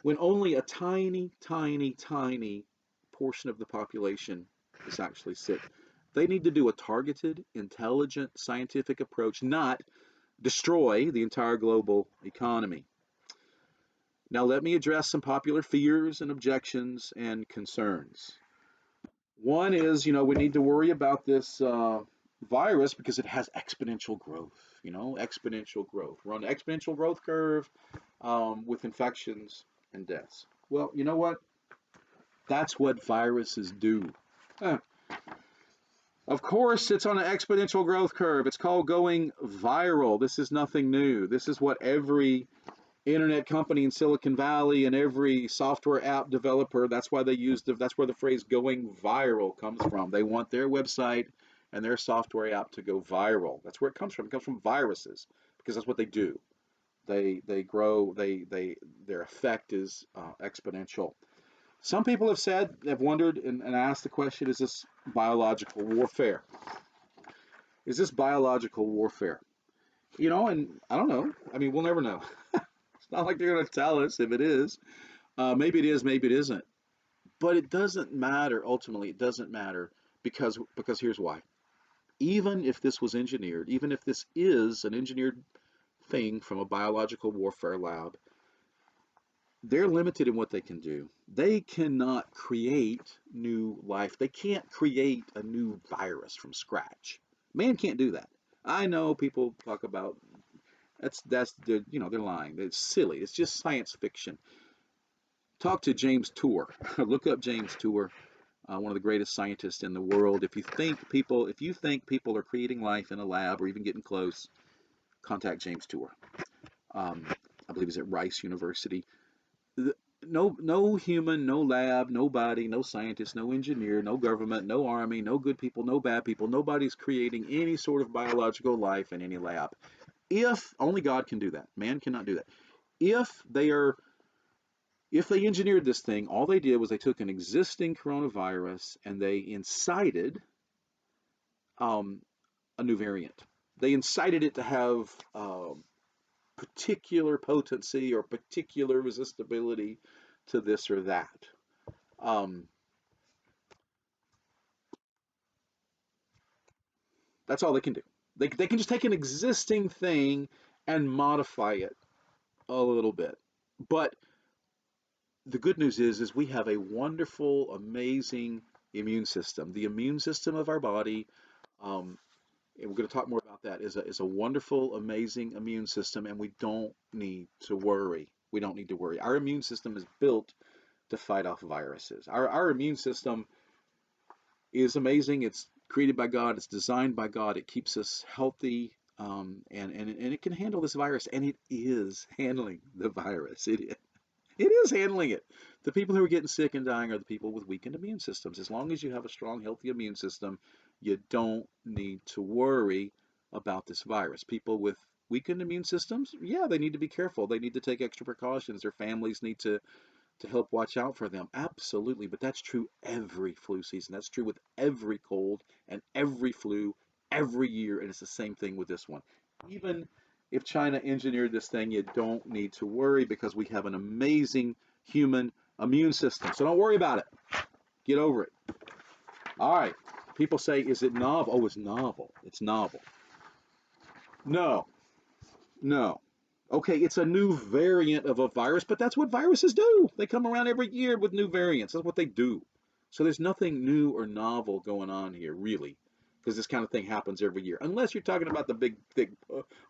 when only a tiny, tiny, tiny portion of the population is actually sick. They need to do a targeted, intelligent, scientific approach, not destroy the entire global economy. Now, let me address some popular fears and objections and concerns. One is, we need to worry about this virus because it has exponential growth, exponential growth. We're on an exponential growth curve with infections and deaths. Well, you know what? That's what viruses do. Huh. Of course, it's on an exponential growth curve. It's called going viral. This is nothing new. This is what every internet company in Silicon Valley and every software app developer, that's why they use that's where the phrase going viral comes from. They want their website and their software app to go viral. That's where it comes from. It comes from viruses because that's what they do. They grow. Their effect is exponential. Some people have wondered and asked the question: is this biological warfare? Is this biological warfare? And I don't know. I mean, we'll never know. It's not like they're going to tell us if it is. Maybe it is, maybe it isn't. But it doesn't matter. Ultimately, it doesn't matter because here's why. Even if this was engineered, even if this is an engineered thing from a biological warfare lab, they're limited in what they can do. They cannot create new life. They can't create a new virus from scratch. Man can't do that. I know people talk about they're lying. It's silly. It's just science fiction. Talk to James Tour. Look up James Tour, one of the greatest scientists in the world. If you think people are creating life in a lab or even getting close, contact James Tour. I believe he's at Rice University. No human, no lab, nobody, no scientist, no engineer, no government, no army, no good people, no bad people. Nobody's creating any sort of biological life in any lab. If only God can do that. Man cannot do that. If they engineered this thing, all they did was they took an existing coronavirus and they incited um, a new variant. They incited it to have particular potency or particular resistibility to this or that. Um, that's all they can do. They can just take an existing thing and modify it a little bit. But the good news is we have a wonderful, amazing immune system. The immune system of our body, um, and we're going to talk more about that, is a wonderful, amazing immune system, and we don't need to worry. We don't need to worry. Our immune system is built to fight off viruses. Our immune system is amazing. It's created by God. It's designed by God. It keeps us healthy, and it can handle this virus, and it is handling the virus. It is handling it. The people who are getting sick and dying are the people with weakened immune systems. As long as you have a strong, healthy immune system, you don't need to worry about this virus. People with weakened immune systems, yeah, they need to be careful. They need to take extra precautions. Their families need to help watch out for them. Absolutely. But that's true every flu season. That's true with every cold and every flu every year. And it's the same thing with this one. Even if China engineered this thing, you don't need to worry because we have an amazing human immune system. So don't worry about it. Get over it. All right. People say, is it novel? Oh, it's novel. It's novel. No, no. Okay, it's a new variant of a virus, but that's what viruses do. They come around every year with new variants. That's what they do. So there's nothing new or novel going on here, really, because this kind of thing happens every year. Unless you're talking about the big, thick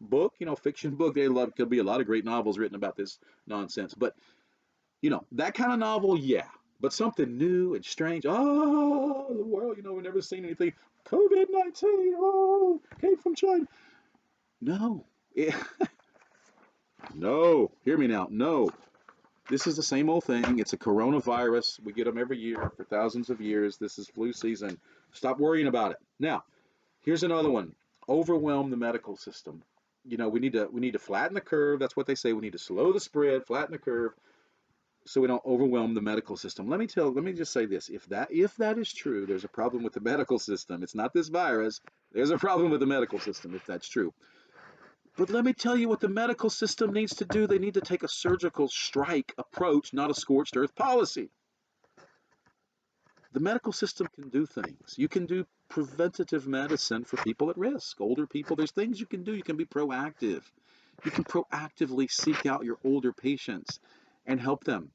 book, fiction book. Could be a lot of great novels written about this nonsense. But, that kind of novel, yeah. But something new and strange. Oh, the world, we've never seen anything. COVID-19, oh, came from China. No. No, hear me now. No, this is the same old thing. It's a coronavirus. We get them every year for thousands of years. This is flu season. Stop worrying about it. Now, here's another one. Overwhelm the medical system. We need to flatten the curve. That's what they say. We need to slow the spread, flatten the curve, so we don't overwhelm the medical system. Let me just say this. If that is true, there's a problem with the medical system. It's not this virus. There's a problem with the medical system if that's true. But let me tell you what the medical system needs to do. They need to take a surgical strike approach, not a scorched earth policy. The medical system can do things. You can do preventative medicine for people at risk, older people. There's things you can do. You can be proactive. You can proactively seek out your older patients and help them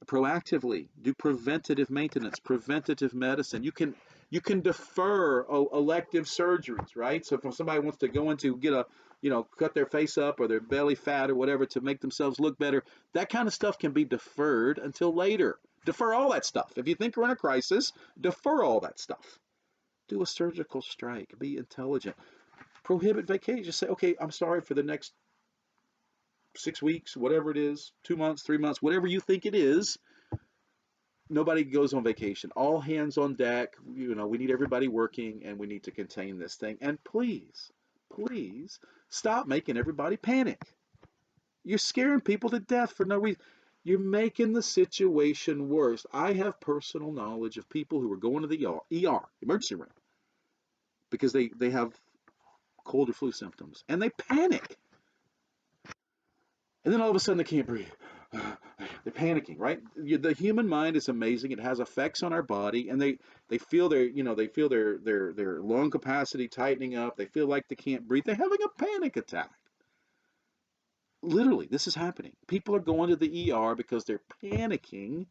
proactively do preventative maintenance, preventative medicine. You can defer elective surgeries, right? So if somebody wants to go into get a cut their face up or their belly fat or whatever to make themselves look better, that kind of stuff can be deferred until later. Defer all that stuff. If you think we're in a crisis, defer all that stuff. Do a surgical strike. Be intelligent. Prohibit vacation. Just say, okay, I'm sorry for the next 6 weeks, whatever it is, 2 months, 3 months, whatever you think it is. Nobody goes on vacation. All hands on deck. We need everybody working and we need to contain this thing. And please, please stop making everybody panic. You're scaring people to death for no reason. You're making the situation worse. I have personal knowledge of people who are going to the ER, emergency room, because they have cold or flu symptoms and they panic. And then all of a sudden they can't breathe. They're panicking, right? The human mind is amazing. It has effects on our body, and they feel their lung capacity tightening up. They feel like they can't breathe. They're having a panic attack. Literally, this is happening. People are going to the ER because they're panicking.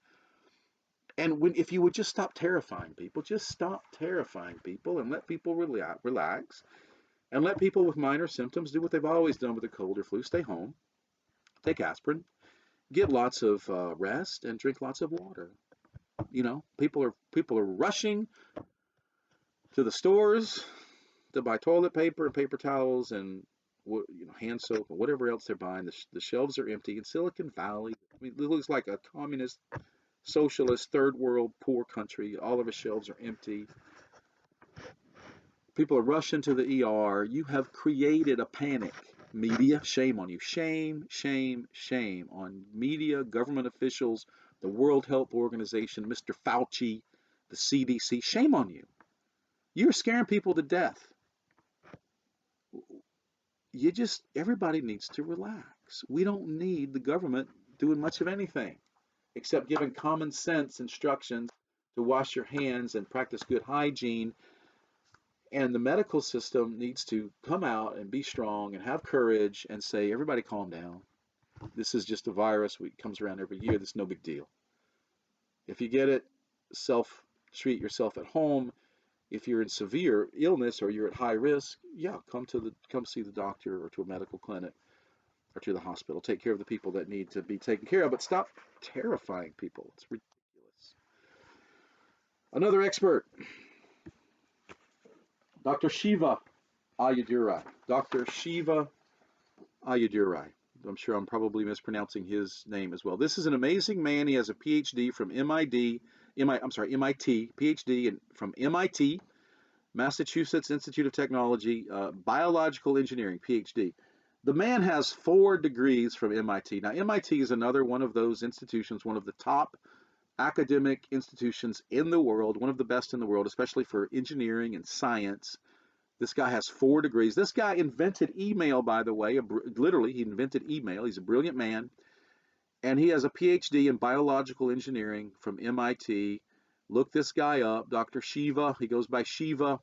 And if you would just stop terrifying people, just stop terrifying people and let people relax, and let people with minor symptoms do what they've always done with a cold or flu: stay home, take aspirin, get lots of rest, and drink lots of water. People are rushing to the stores to buy toilet paper and paper towels and hand soap and whatever else they're buying. The shelves are empty in Silicon Valley. I mean, it looks like a communist, socialist, third world, poor country. All of the shelves are empty. People are rushing to the ER. You have created a panic. Media, shame on you. Shame, shame, shame on media, government officials, the World Health Organization, Mr. Fauci, the CDC. Shame on you. You're scaring people to death. Everybody needs to relax. We don't need the government doing much of anything except giving common sense instructions to wash your hands and practice good hygiene. And the medical system needs to come out and be strong and have courage and say, everybody calm down. This is just a virus. It comes around every year. This is no big deal. If you get it, treat yourself at home. If you're in severe illness or you're at high risk, yeah, come see the doctor or to a medical clinic or to the hospital. Take care of the people that need to be taken care of, but stop terrifying people. It's ridiculous. Another expert, Dr. Shiva Ayyadurai. Dr. Shiva Ayyadurai. I'm sure I'm probably mispronouncing his name as well. This is an amazing man. He has a PhD from MIT, PhD from MIT, Massachusetts Institute of Technology, biological engineering, PhD. The man has 4 degrees from MIT. Now, MIT is another one of those institutions, one of the top academic institutions in the world, one of the best in the world, especially for engineering and science. This guy has 4 degrees. This guy invented email, by the way. Literally, he invented email. He's a brilliant man. And he has a PhD in biological engineering from MIT. Look this guy up, Dr. Shiva. He goes by Shiva.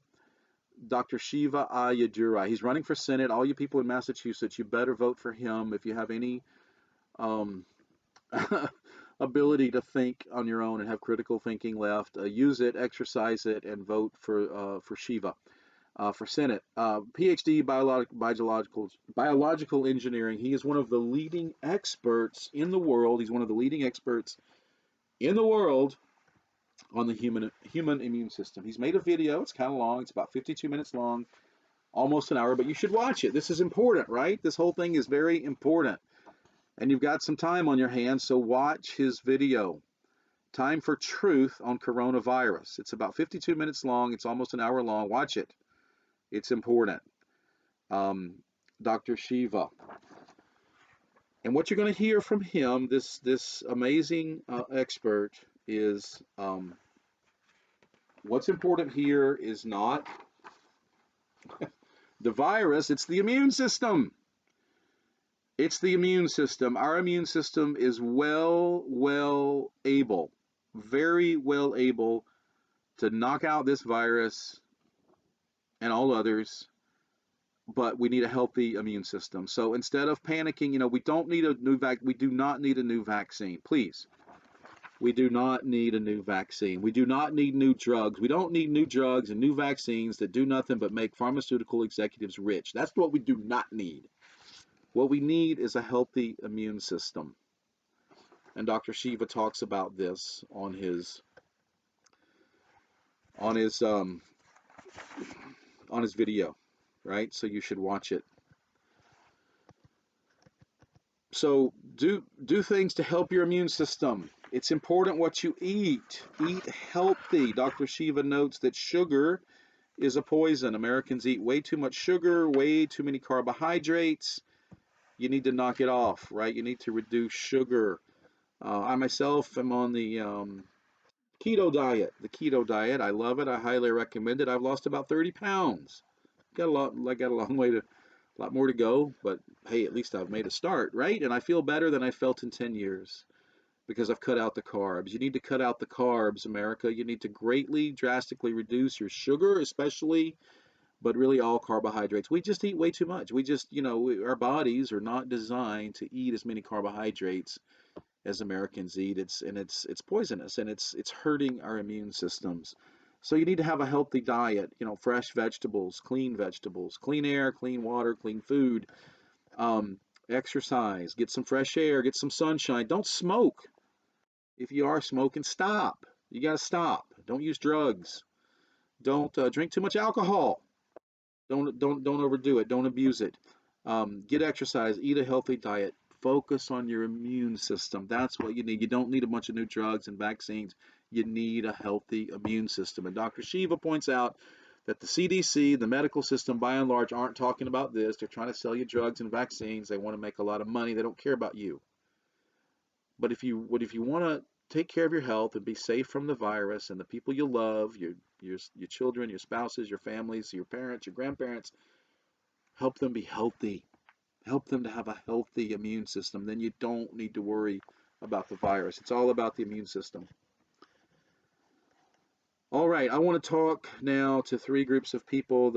Dr. Shiva Ayyadurai. He's running for Senate. All you people in Massachusetts, you better vote for him if you have any um, ability to think on your own and have critical thinking left. Use it, exercise it, and vote for Shiva for Senate. PhD biological engineering. He is one of the leading experts in the world. He's one of the leading experts in the world on the human immune system. He's made a video. It's kind of long. It's about 52 minutes long, almost an hour, but you should watch it. This is important, right? This whole thing is very important. And you've got some time on your hands, so watch his video. Time for Truth on Coronavirus. It's about 52 minutes long. It's almost an hour long. Watch it. It's important. Um, Dr. Shiva. And what you're going to hear from him, this amazing expert, is what's important here is not the virus, it's the immune system. It's the immune system. Our immune system is very well able to knock out this virus and all others, but we need a healthy immune system. So instead of panicking, we don't need a new we do not need a new vaccine. Please. We do not need a new vaccine. We do not need new drugs. We don't need new drugs and new vaccines that do nothing but make pharmaceutical executives rich. That's what we do not need. What we need is a healthy immune system. And Dr. Shiva talks about this on his video, right? So you should watch it. So do things to help your immune system. It's important what you eat. Eat healthy. Dr. Shiva notes that sugar is a poison. Americans eat way too much sugar, way too many carbohydrates. You need to knock it off, right? You need to reduce sugar. I myself am on the keto diet. The keto diet, I love it. I highly recommend it. I've lost about 30 pounds. I got a long way to, a lot more to go, but hey, at least I've made a start, right? And I feel better than I felt in 10 years because I've cut out the carbs. You need to cut out the carbs, America. You need to greatly, drastically reduce your sugar, especially, but really all carbohydrates. We just eat way too much. We just, our bodies are not designed to eat as many carbohydrates as Americans eat. It's poisonous, and it's hurting our immune systems. So you need to have a healthy diet, fresh vegetables, clean air, clean water, clean food, um, exercise, get some fresh air, get some sunshine. Don't smoke. If you are smoking, stop. You got to stop. Don't use drugs. Don't drink too much alcohol. Don't overdo it. Don't abuse it. Get exercise. Eat a healthy diet. Focus on your immune system. That's what you need. You don't need a bunch of new drugs and vaccines. You need a healthy immune system. And Dr. Shiva points out that the CDC, the medical system, by and large, aren't talking about this. They're trying to sell you drugs and vaccines. They want to make a lot of money. They don't care about you. But if you want to take care of your health and be safe from the virus and the people you love, your children, your spouses, your families, your parents, your grandparents, help them be healthy. Help them to have a healthy immune system. Then you don't need to worry about the virus. It's all about the immune system. All right, I want to talk now to 3 groups of people.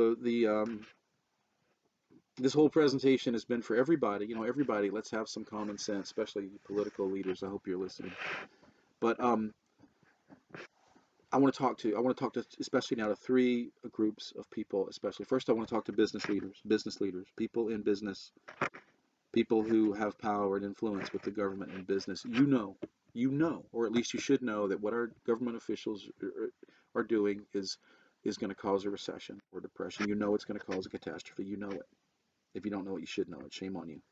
This whole presentation has been for everybody. Everybody. Let's have some common sense, especially political leaders. I hope you're listening. But I want to talk to especially now to 3 groups of people. Especially first, I want to talk to business leaders, people in business, people who have power and influence with the government and business. Or at least you should know that what our government officials are doing is going to cause a recession or depression. It's going to cause a catastrophe. You know it. If you don't know it, you should know it. Shame on you.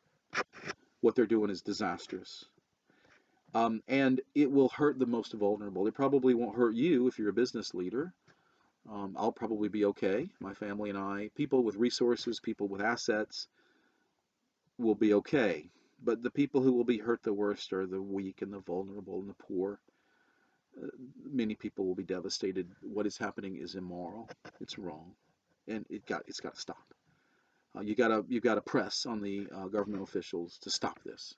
What they're doing is disastrous. And it will hurt the most vulnerable. It probably won't hurt you if you're a business leader. I'll probably be okay. My family and I, people with resources, people with assets, will be okay. But the people who will be hurt the worst are the weak and the vulnerable and the poor. Uh, Many people will be devastated. What is happening is immoral. It's wrong, and it's got to stop. You've got to press on the government officials to stop this.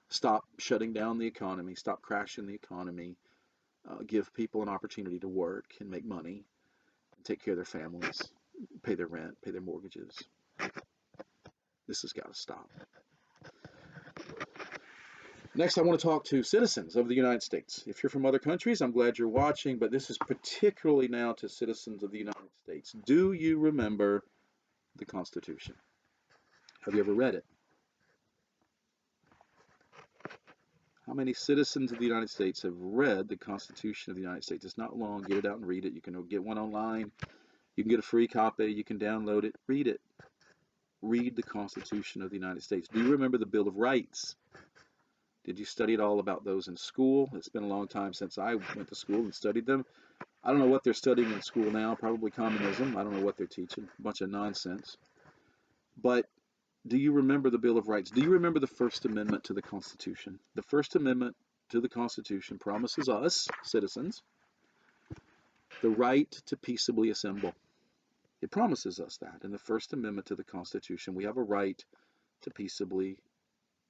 Stop shutting down the economy. Stop crashing the economy. Give people an opportunity to work and make money, and take care of their families, pay their rent, pay their mortgages. This has got to stop. Next, I want to talk to citizens of the United States. If you're from other countries, I'm glad you're watching, but this is particularly now to citizens of the United States. Do you remember the Constitution? Have you ever read it? How many citizens of the United States have read the Constitution of the United States? It's not long. Get it out and read it. You can get one online. You can get a free copy. You can download it. Read it. Read the Constitution of the United States. Do you remember the Bill of Rights? Did you study at all about those in school? It's been a long time since I went to school and studied them. I don't know what they're studying in school now. Probably communism. I don't know what they're teaching. A bunch of nonsense. But do you remember the Bill of Rights? Do you remember the First Amendment to the Constitution? The First Amendment to the Constitution promises us, citizens, the right to peaceably assemble. It promises us that. In the First Amendment to the Constitution, we have a right to peaceably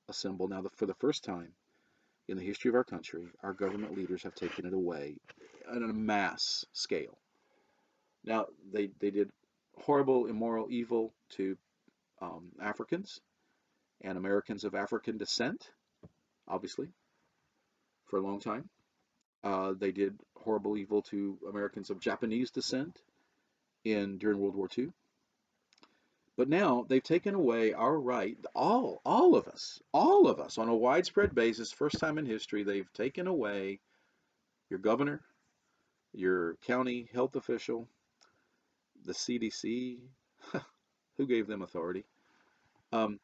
assemble. Now, for the first time in the history of our country, our government leaders have taken it away on a mass scale. Now, they did horrible, immoral evil to Africans and Americans of African descent, obviously, for a long time. They did horrible evil to Americans of Japanese descent during World War II. But now they've taken away our right, all of us, on a widespread basis, first time in history, they've taken away your governor, your county health official, the CDC, who gave them authority? Um,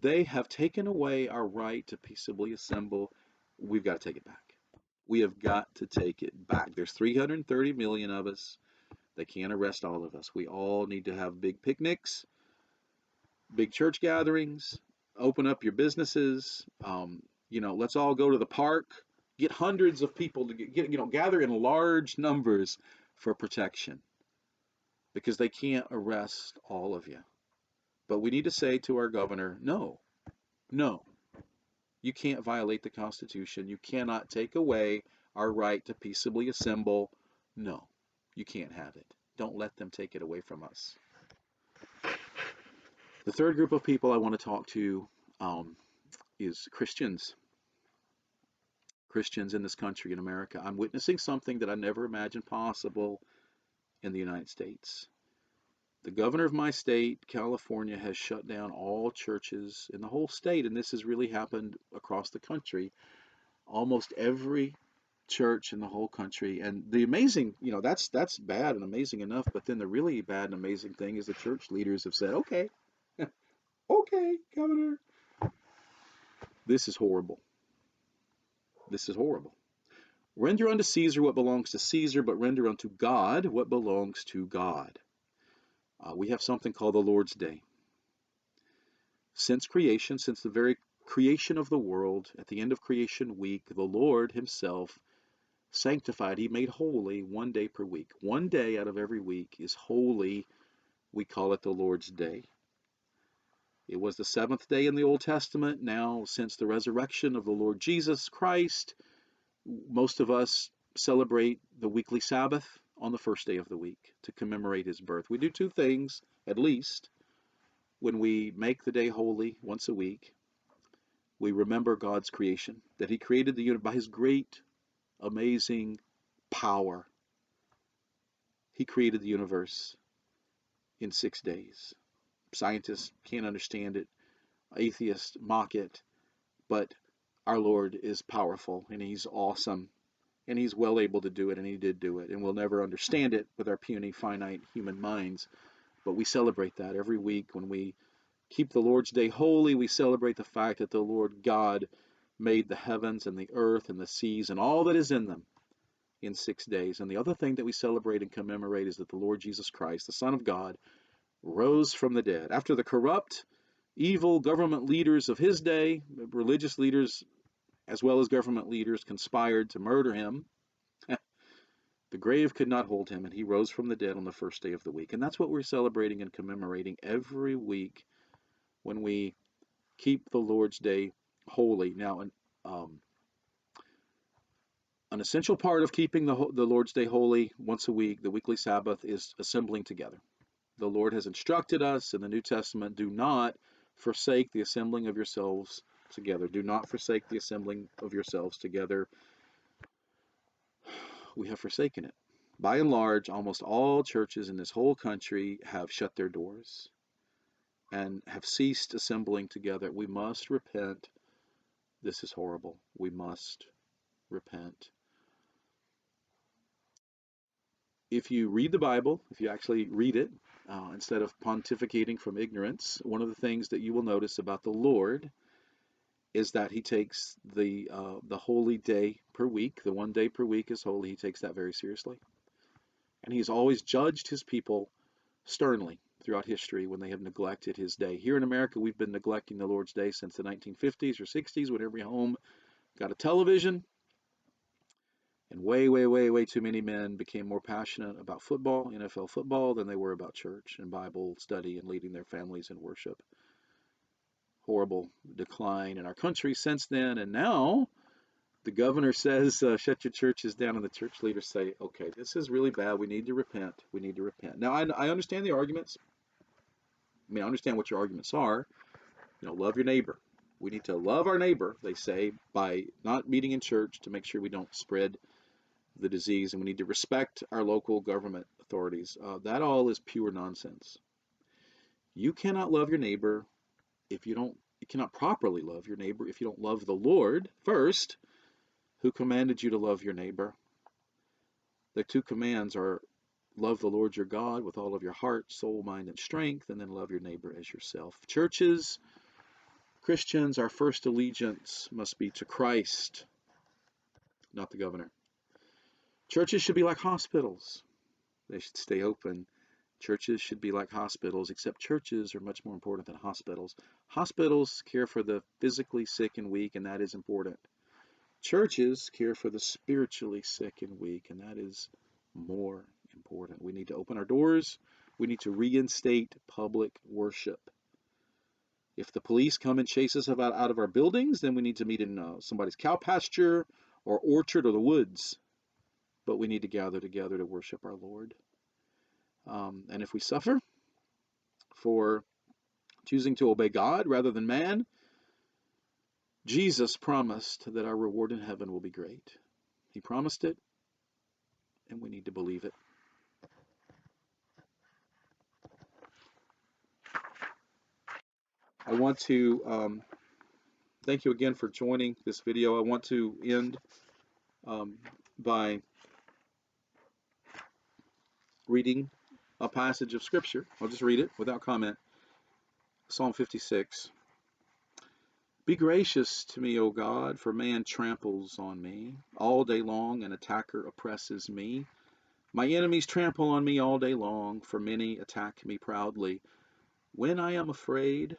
they have taken away our right to peaceably assemble. We've got to take it back. We have got to take it back. There's 330 million of us. They can't arrest all of us. We all need to have big picnics, big church gatherings, open up your businesses. Let's all go to the park, get hundreds of people to gather in large numbers for protection because they can't arrest all of you. But we need to say to our governor, no, no, you can't violate the Constitution. You cannot take away our right to peaceably assemble. No, you can't have it. Don't let them take it away from us. The third group of people I want to talk to is Christians. Christians in this country, in America. I'm witnessing something that I never imagined possible in the United States. The governor of my state, California, has shut down all churches in the whole state, and this has really happened across the country. Almost every church in the whole country. And the amazing, that's bad and amazing enough, but then the really bad and amazing thing is the church leaders have said, okay, okay, governor, this is horrible. This is horrible. Render unto Caesar what belongs to Caesar, but render unto God what belongs to God. We have something called the Lord's Day. Since creation, since the very creation of the world, at the end of creation week, the Lord himself sanctified, he made holy one day per week. One day out of every week is holy. We call it the Lord's Day. It was the seventh day in the Old Testament. Now, since the resurrection of the Lord Jesus Christ, most of us celebrate the weekly Sabbath on the first day of the week to commemorate his birth. We do two things, at least. When we make the day holy once a week, we remember God's creation, that he created the universe by his great, amazing power. He created the universe in 6 days. Scientists can't understand it. Atheists mock it. But our Lord is powerful, and he's awesome, and he's well able to do it, and he did do it. And we'll never understand it with our puny, finite human minds. But we celebrate that every week. When we keep the Lord's Day holy, we celebrate the fact that the Lord God made the heavens and the earth and the seas and all that is in them in 6 days. And the other thing that we celebrate and commemorate is that the Lord Jesus Christ, the Son of God, rose from the dead. After the corrupt Evil government leaders of his day, religious leaders as well as government leaders, conspired to murder him. The grave could not hold him, and he rose from the dead on the first day of the week. And that's what we're celebrating and commemorating every week when we keep the Lord's Day holy. Now, um, an essential part of keeping the Lord's Day holy once a week, the weekly Sabbath, is assembling together. The Lord has instructed us in the New Testament, do not forsake the assembling of yourselves together. Do not forsake the assembling of yourselves together. We have forsaken it. By and large, almost all churches in this whole country have shut their doors and have ceased assembling together. We must repent. This is horrible. We must repent. If you read the Bible, if you actually read it, instead of pontificating from ignorance, one of the things that you will notice about the Lord is that he takes the holy day per week, the one day per week is holy. He takes that very seriously, and he's always judged his people sternly throughout history when they have neglected his day. Here in America, we've been neglecting the Lord's Day since the 1950s or 60s, when every home got a television. And way, way, way, way too many men became more passionate about football, NFL football, than they were about church and Bible study and leading their families in worship. Horrible decline in our country since then. And now the governor says, shut your churches down, and the church leaders say, okay, this is really bad. We need to repent. We need to repent. Now, I understand the arguments. I mean, I understand what your arguments are. Love your neighbor. We need to love our neighbor, they say, by not meeting in church to make sure we don't spread the disease, and we need to respect our local government authorities. That all is pure nonsense. You cannot love your neighbor if you don't. You cannot properly love your neighbor if you don't love the Lord first, who commanded you to love your neighbor. The two commands are love the Lord your God with all of your heart, soul, mind, and strength, and then love your neighbor as yourself. Churches, Christians, our first allegiance must be to Christ, not the governor. Churches should be like hospitals. They should stay open. Churches should be like hospitals, except churches are much more important than hospitals. Hospitals care for the physically sick and weak, and that is important. Churches care for the spiritually sick and weak, and that is more important. We need to open our doors. We need to reinstate public worship. If the police come and chase us out of our buildings, then we need to meet in somebody's cow pasture or orchard or the woods. But we need to gather together to worship our Lord. And if we suffer for choosing to obey God rather than man, Jesus promised that our reward in heaven will be great. He promised it, and we need to believe it. I want to thank you again for joining this video. I want to end by reading a passage of Scripture. I'll just read it without comment. Psalm 56. Be gracious to me, O God, for man tramples on me. All day long an attacker oppresses me. My enemies trample on me all day long, for many attack me proudly. When I am afraid,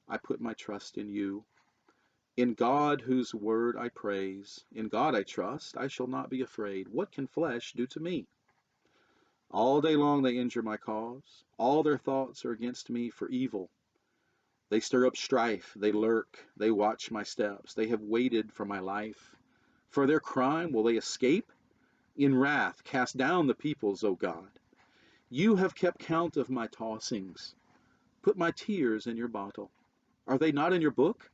I put my trust in you. In God, whose word I praise, in God I trust, I shall not be afraid. What can flesh do to me? All day long they injure my cause. All their thoughts are against me for evil. They stir up strife, they lurk, they watch my steps. They have waited for my life. For their crime will they escape? In wrath cast down the peoples, O God. You have kept count of my tossings. Put my tears in your bottle. Are they not in your book?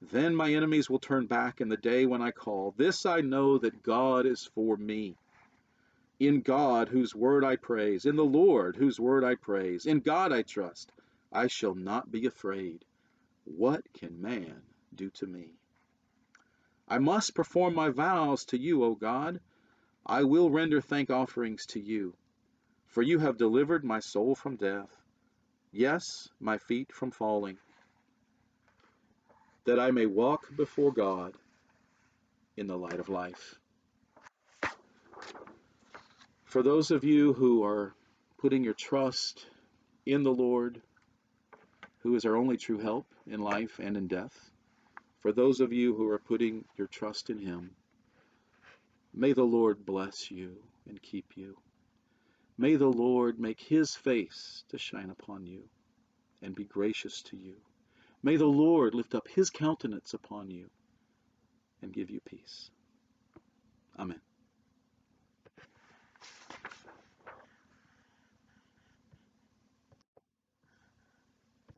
Then my enemies will turn back in the day when I call. This I know, that God is for me. In God, whose word I praise, in the Lord, whose word I praise, in God I trust, I shall not be afraid. What can man do to me? I must perform my vows to you, O God. I will render thank offerings to you, for you have delivered my soul from death, yes, my feet from falling, that I may walk before God in the light of life. For those of you who are putting your trust in the Lord, who is our only true help in life and in death. For those of you who are putting your trust in him, may the Lord bless you and keep you. May the Lord make his face to shine upon you and be gracious to you. May the Lord lift up his countenance upon you and give you peace. Amen.